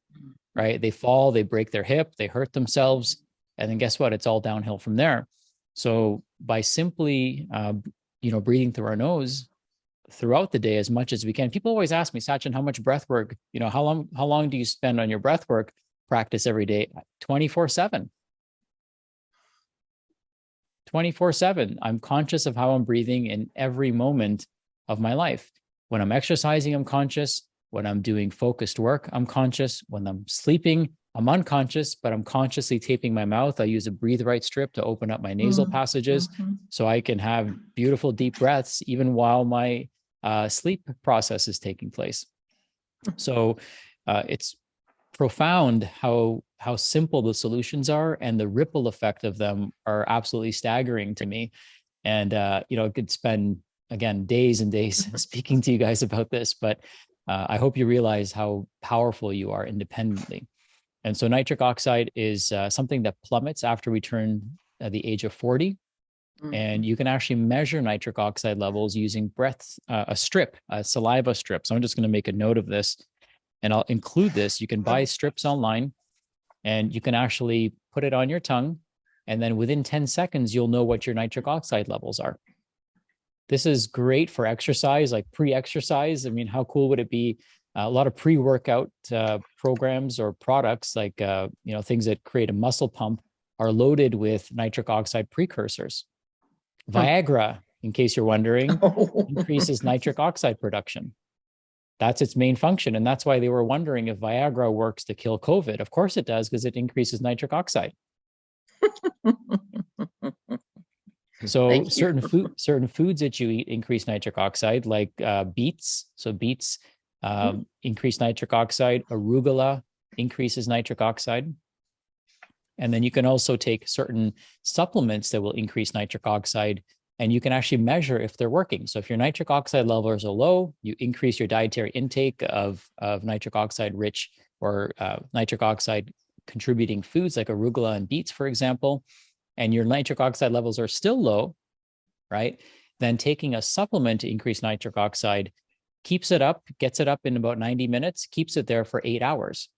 right? They fall, they break their hip, they hurt themselves. And then guess what? It's all downhill from there. So by simply, breathing through our nose throughout the day as much as we can. People always ask me, Sachin, how much breath work, how long do you spend on your breath work practice every day? 24/7. 24/7. I'm conscious of how I'm breathing in every moment of my life. When I'm exercising, I'm conscious. When I'm doing focused work, I'm conscious. When I'm sleeping, I'm unconscious, but I'm consciously taping my mouth. I use a breathe right strip to open up my nasal passages so I can have beautiful deep breaths even while my sleep process is taking place. So it's profound how simple the solutions are, and the ripple effect of them are absolutely staggering to me. And I could spend again days and days speaking to you guys about this, but I hope you realize how powerful you are independently. And so nitric oxide is something that plummets after we turn the age of 40. And you can actually measure nitric oxide levels using a saliva strip. So I'm just going to make a note of this, and I'll include this. You can buy strips online, and you can actually put it on your tongue. And then within 10 seconds, you'll know what your nitric oxide levels are. This is great for exercise, like pre-exercise. I mean, how cool would it be? A lot of pre-workout programs or products, like things that create a muscle pump, are loaded with nitric oxide precursors. Viagra, in case you're wondering, increases nitric oxide production. That's its main function. And that's why they were wondering if Viagra works to kill COVID. Of course it does, because it increases nitric oxide. So certain foods that you eat increase nitric oxide, like beets. So beets increase nitric oxide. Arugula increases nitric oxide. And then you can also take certain supplements that will increase nitric oxide, and you can actually measure if they're working. So if your nitric oxide levels are low, you increase your dietary intake of nitric oxide rich or nitric oxide contributing foods like arugula and beets, for example, and your nitric oxide levels are still low, right? Then taking a supplement to increase nitric oxide keeps it up, gets it up in about 90 minutes, keeps it there for 8 hours.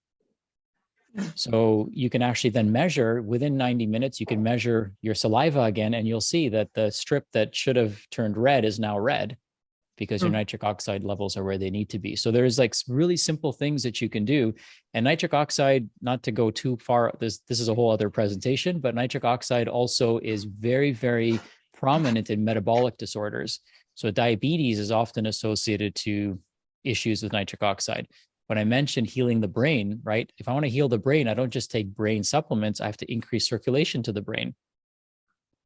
So you can actually then measure within 90 minutes, you can measure your saliva again, and you'll see that the strip that should have turned red is now red because your nitric oxide levels are where they need to be. So there's like really simple things that you can do. And nitric oxide, not to go too far, this is a whole other presentation, but nitric oxide also is very, very prominent in metabolic disorders. So diabetes is often associated to issues with nitric oxide. When I mentioned healing the brain, right? If I want to heal the brain, I don't just take brain supplements. I have to increase circulation to the brain.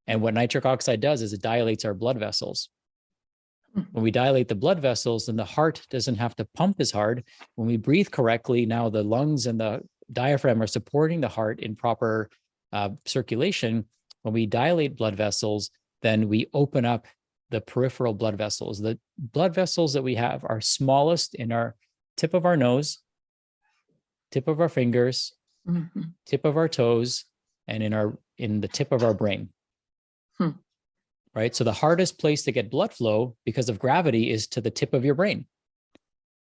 And what nitric oxide does is it dilates our blood vessels. When we dilate the blood vessels, then the heart doesn't have to pump as hard. When we breathe correctly, now the lungs and the diaphragm are supporting the heart in proper circulation. When we dilate blood vessels, then we open up the peripheral blood vessels. The blood vessels that we have are smallest in our tip of our nose, tip of our fingers, tip of our toes, and in the tip of our brain. Right? So the hardest place to get blood flow because of gravity is to the tip of your brain.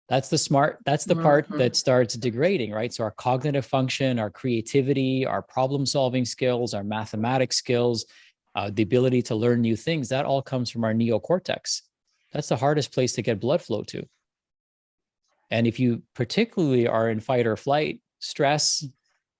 That's the part that starts degrading, right? So our cognitive function, our creativity, our problem-solving skills, our mathematics skills, the ability to learn new things, that all comes from our neocortex. That's the hardest place to get blood flow to. And if you particularly are in fight or flight, stress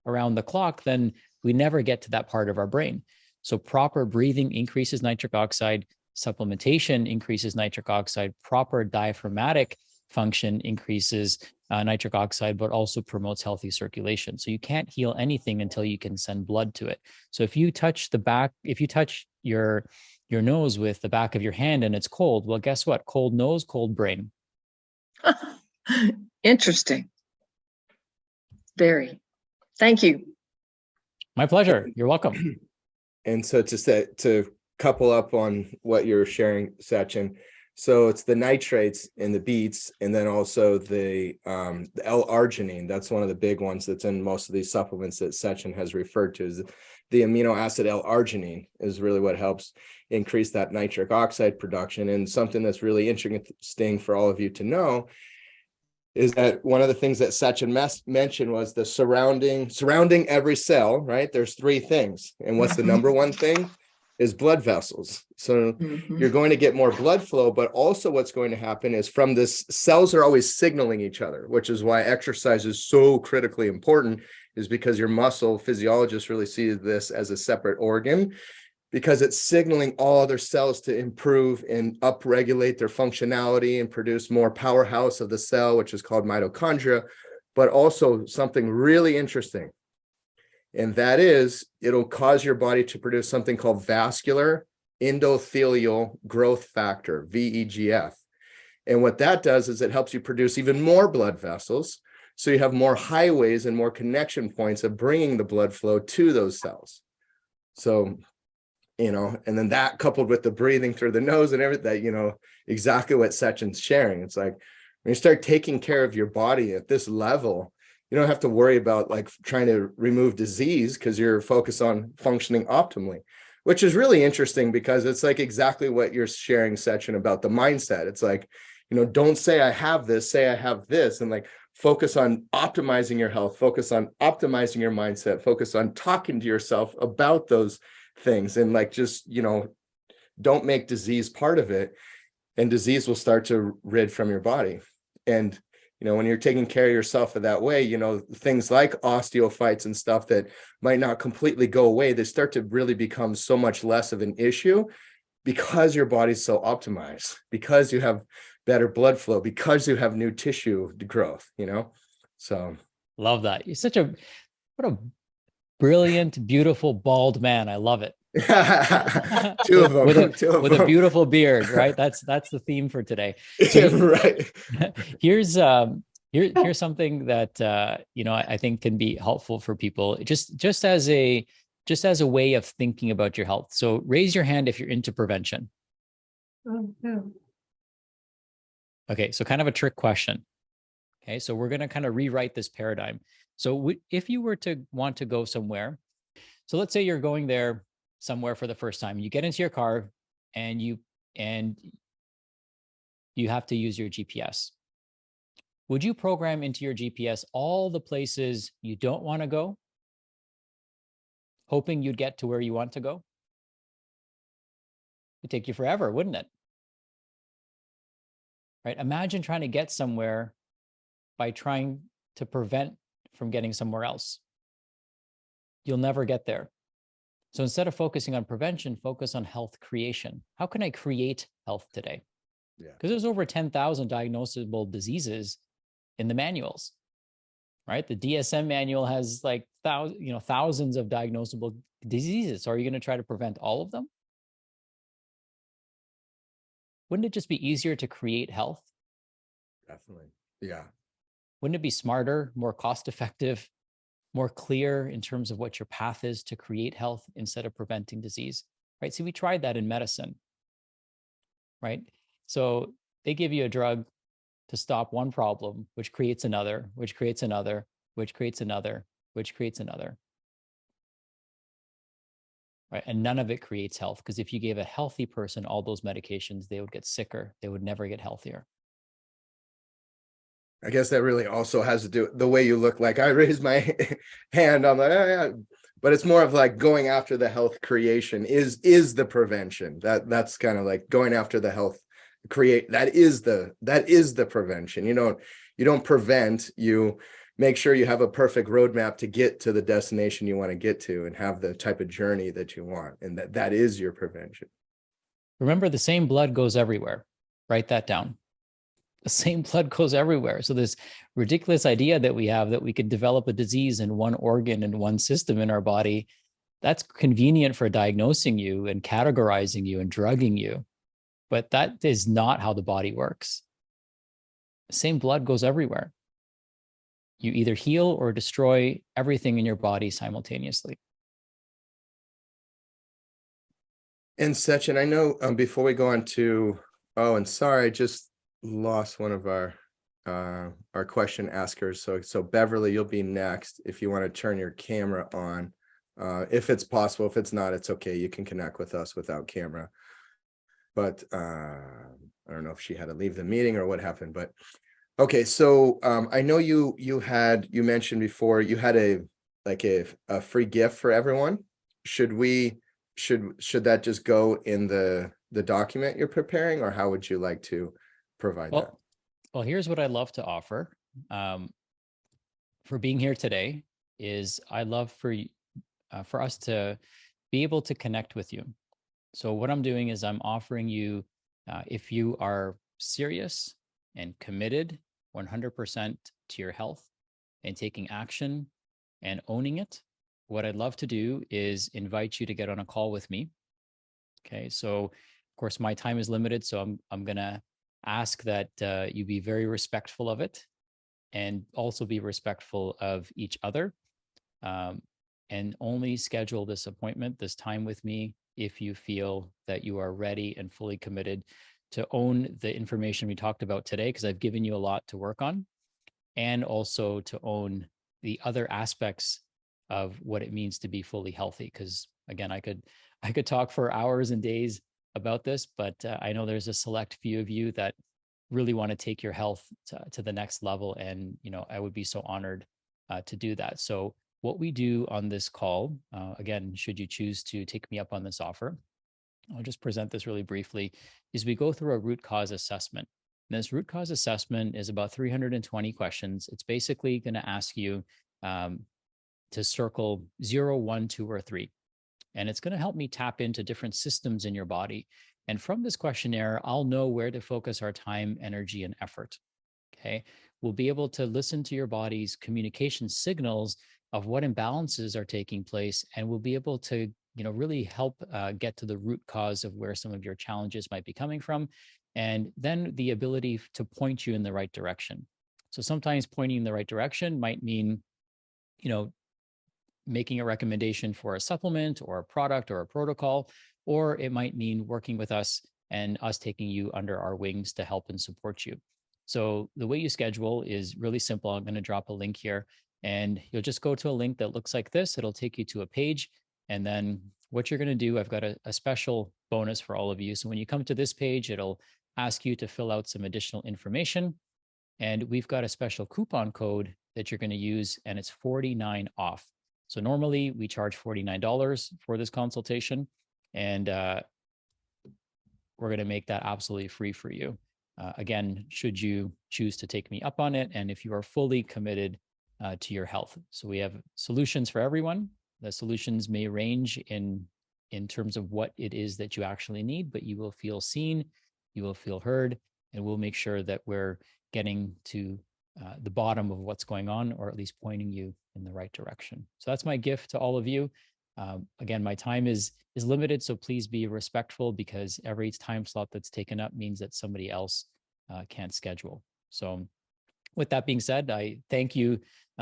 around the clock, then we never get to that part of our brain. So proper breathing increases nitric oxide, supplementation increases nitric oxide, proper diaphragmatic function increases nitric oxide, but also promotes healthy circulation. So you can't heal anything until you can send blood to it. So if you touch your nose with the back of your hand and it's cold, well, guess what? Cold nose, cold brain. Interesting. Very. Thank you. My pleasure. You're welcome. And so to couple up on what you're sharing, Sachin, so it's the nitrates in the beets, and then also the L-arginine. That's one of the big ones that's in most of these supplements that Sachin has referred to. Is the amino acid L-arginine is really what helps increase that nitric oxide production. And something that's really interesting for all of you to know is that one of the things that Sachin mentioned was the surrounding every cell, right? There's 3 things. And what's the number one thing? Is blood vessels. So you're going to get more blood flow, but also what's going to happen is from this, cells are always signaling each other, which is why exercise is so critically important, is because your muscle physiologists really see this as a separate organ, because it's signaling all other cells to improve and upregulate their functionality and produce more powerhouse of the cell, which is called mitochondria. But also something really interesting, and that is it'll cause your body to produce something called vascular endothelial growth factor, VEGF. And what that does is it helps you produce even more blood vessels. So you have more highways and more connection points of bringing the blood flow to those cells. So, and then that coupled with the breathing through the nose and everything, exactly what Sachin's sharing. It's like when you start taking care of your body at this level, you don't have to worry about like trying to remove disease because you're focused on functioning optimally, which is really interesting because it's like exactly what you're sharing, Sachin, about the mindset. It's like, don't say I have this, say I have this, and like focus on optimizing your health, focus on optimizing your mindset, focus on talking to yourself about those things, and like just, don't make disease part of it, and disease will start to rid from your body. And when you're taking care of yourself in that way, things like osteophytes and stuff that might not completely go away, they start to really become so much less of an issue because your body's so optimized, because you have better blood flow, because you have new tissue growth, so. Love that. You're what a brilliant, beautiful, bald man. I love it. Two of them with a beautiful beard, right? That's the theme for today. So right. Here's something that I think can be helpful for people, just as a way of thinking about your health. So raise your hand if you're into prevention. Okay, so kind of a trick question. Okay, so we're going to kind of rewrite this paradigm. So if you were to want to go somewhere, so let's say you're going there somewhere for the first time, you get into your car and you have to use your GPS. Would you program into your GPS all the places you don't want to go, hoping you'd get to where you want to go? It'd take you forever, wouldn't it? Right? Imagine trying to get somewhere by trying to prevent from getting somewhere else. You'll never get there. So instead of focusing on prevention, focus on health creation. How can I create health today? Yeah. Because there's over 10,000 diagnosable diseases in the manuals, right? The DSM manual has like thousands of diagnosable diseases. So are you going to try to prevent all of them? Wouldn't it just be easier to create health? Definitely. Yeah. Wouldn't it be smarter, more cost-effective, more clear in terms of what your path is to create health instead of preventing disease, right? See, we tried that in medicine, right? So they give you a drug to stop one problem, which creates another, which creates another, which creates another, which creates another, right? And none of it creates health, because if you gave a healthy person all those medications, they would get sicker. They would never get healthier. I guess that really also has to do the way you look. Like I raised my hand, I'm like, oh, yeah. But it's more of like going after the health creation is the prevention. That's kind of like going after the health create. That is the prevention. You don't prevent, you make sure you have a perfect roadmap to get to the destination you want to get to and have the type of journey that you want. And that is your prevention. Remember, the same blood goes everywhere. Write that down. The same blood goes everywhere. So this ridiculous idea that we have that we could develop a disease in one organ and one system in our body, that's convenient for diagnosing you and categorizing you and drugging you. But that is not how the body works. The same blood goes everywhere. You either heal or destroy everything in your body simultaneously. And Sachin, I know before we go on to, and sorry, I just lost one of our question askers. So Beverly, you'll be next if you want to turn your camera on. If it's possible. If it's not, it's okay. You can connect with us without camera. But I don't know if she had to leave the meeting or what happened. But okay, so I know you mentioned before you had a free gift for everyone. Should that just go in the document you're preparing, or how would you like to provide that? Well, here's what I'd love to offer for being here today is I'd love for us to be able to connect with you. So what I'm doing is I'm offering you, if you are serious and committed 100% to your health and taking action and owning it, what I'd love to do is invite you to get on a call with me. Okay, so of course my time is limited, so I'm gonna ask that you be very respectful of it, and also be respectful of each other, and only schedule this appointment, this time with me, if you feel that you are ready and fully committed to own the information we talked about today, because I've given you a lot to work on, and also to own the other aspects of what it means to be fully healthy. Because again, I could talk for hours and days about this, but I know there's a select few of you that really want to take your health to the next level. And, I would be so honored to do that. So what we do on this call, again, should you choose to take me up on this offer, I'll just present this really briefly, is we go through a root cause assessment. And this root cause assessment is about 320 questions. It's basically going to ask you to circle 0, 1, 2, or 3. And it's going to help me tap into different systems in your body. And from this questionnaire, I'll know where to focus our time, energy, and effort. Okay. We'll be able to listen to your body's communication signals of what imbalances are taking place. And we'll be able to, really help get to the root cause of where some of your challenges might be coming from. And then the ability to point you in the right direction. So sometimes pointing in the right direction might mean, making a recommendation for a supplement or a product or a protocol, or it might mean working with us and us taking you under our wings to help and support you. So the way you schedule is really simple. I'm going to drop a link here, and you'll just go to a link that looks like this. It'll take you to a page. And then what you're going to do, I've got a special bonus for all of you. So when you come to this page, it'll ask you to fill out some additional information. And we've got a special coupon code that you're going to use, and it's 49 off. So normally we charge $49 for this consultation, and we're going to make that absolutely free for you. Again, should you choose to take me up on it, and if you are fully committed to your health. So we have solutions for everyone. The solutions may range in terms of what it is that you actually need, but you will feel seen, you will feel heard, and we'll make sure that we're getting to the bottom of what's going on, or at least pointing you in the right direction. So that's my gift to all of you. Again, my time is limited, so please be respectful, because every time slot that's taken up means that somebody else can't schedule. So with that being said, I thank you,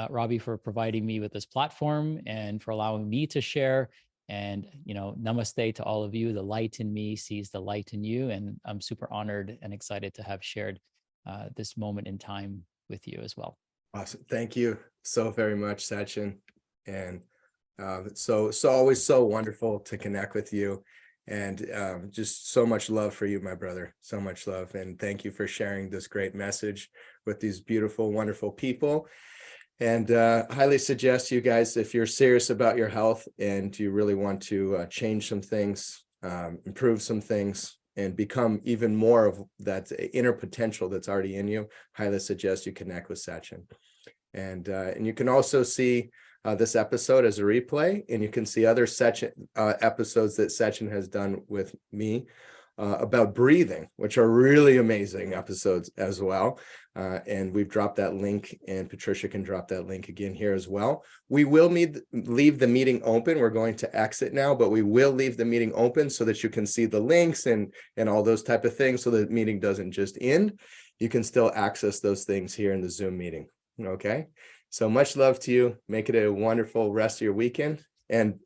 Robbie, for providing me with this platform and for allowing me to share. And, namaste to all of you. The light in me sees the light in you. And I'm super honored and excited to have shared this moment in time with you as well. Awesome. Thank you so very much, Sachin. And so always so wonderful to connect with you, and just so much love for you, my brother. So much love. And thank you for sharing this great message with these beautiful, wonderful people. And highly suggest you guys, if you're serious about your health and you really want to change some things, improve some things, and become even more of that inner potential that's already in you, highly suggest you connect with Sachin. And you can also see this episode as a replay, and you can see other Sachin episodes that Sachin has done with me about breathing, which are really amazing episodes as well. And we've dropped that link, and Patricia can drop that link again here as well. We will leave the meeting open. We're going to exit now, but we will leave the meeting open so that you can see the links and all those type of things, so the meeting doesn't just end. You can still access those things here in the Zoom meeting. Okay. So much love to you. Make it a wonderful rest of your weekend. And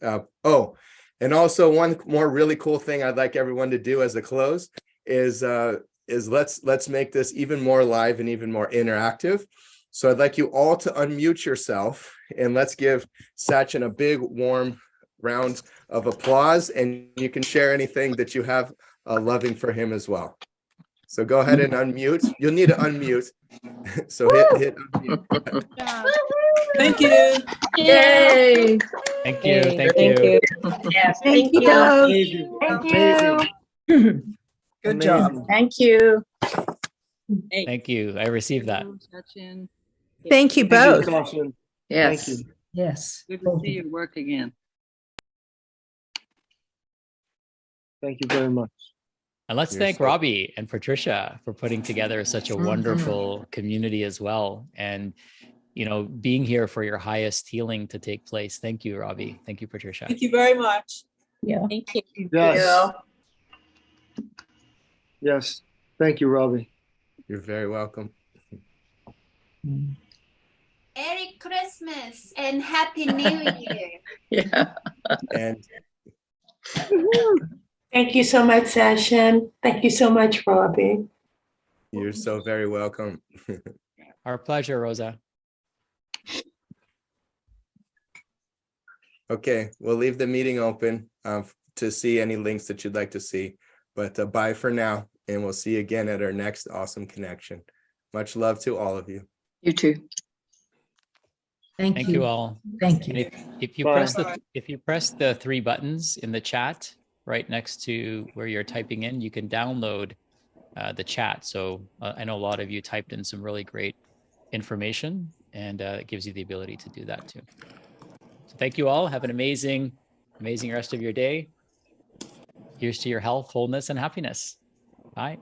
and also one more really cool thing I'd like everyone to do as a close is let's make this even more live and even more interactive. So I'd like you all to unmute yourself, and let's give Sachin a big warm round of applause, and you can share anything that you have loving for him as well. So go ahead and unmute. You'll need to unmute. So hit unmute. Thank you. Yay! Thank you. Thank you. Yes, Thank thank you. Amazing. Thank Amazing. Good job. Thank you. Thank you. I received that. Sachin. Thank you Thank you, both. Sachin. Yes. Thank you. Yes. Good to see your work again. Thank you very much. And let's You're thank so- Robbie and Patricia for putting together such a Mhm. wonderful community as well. And, being here for your highest healing to take place. Thank you, Robbie. Thank you, Patricia. Thank you very much. Yeah. Thank you. Yes. Yes. Thank you, Robbie. You're very welcome. Merry Christmas and Happy New Year. Yeah. And Thank you so much, Sachin. Thank you so much, Robbie. you're so very welcome. Our pleasure, Rosa. Okay, we'll leave the meeting open to see any links that you'd like to see. But bye for now, and we'll see you again at our next awesome connection. Much love to all of you. You too. Thank you all. Thank And if you Bye. press the three buttons in the chat right next to where you're typing in, you can download the chat. So I know a lot of you typed in some really great information, and it gives you the ability to do that too. So thank you all. Have an amazing rest of your day. Here's to your health, wholeness, and happiness. Bye.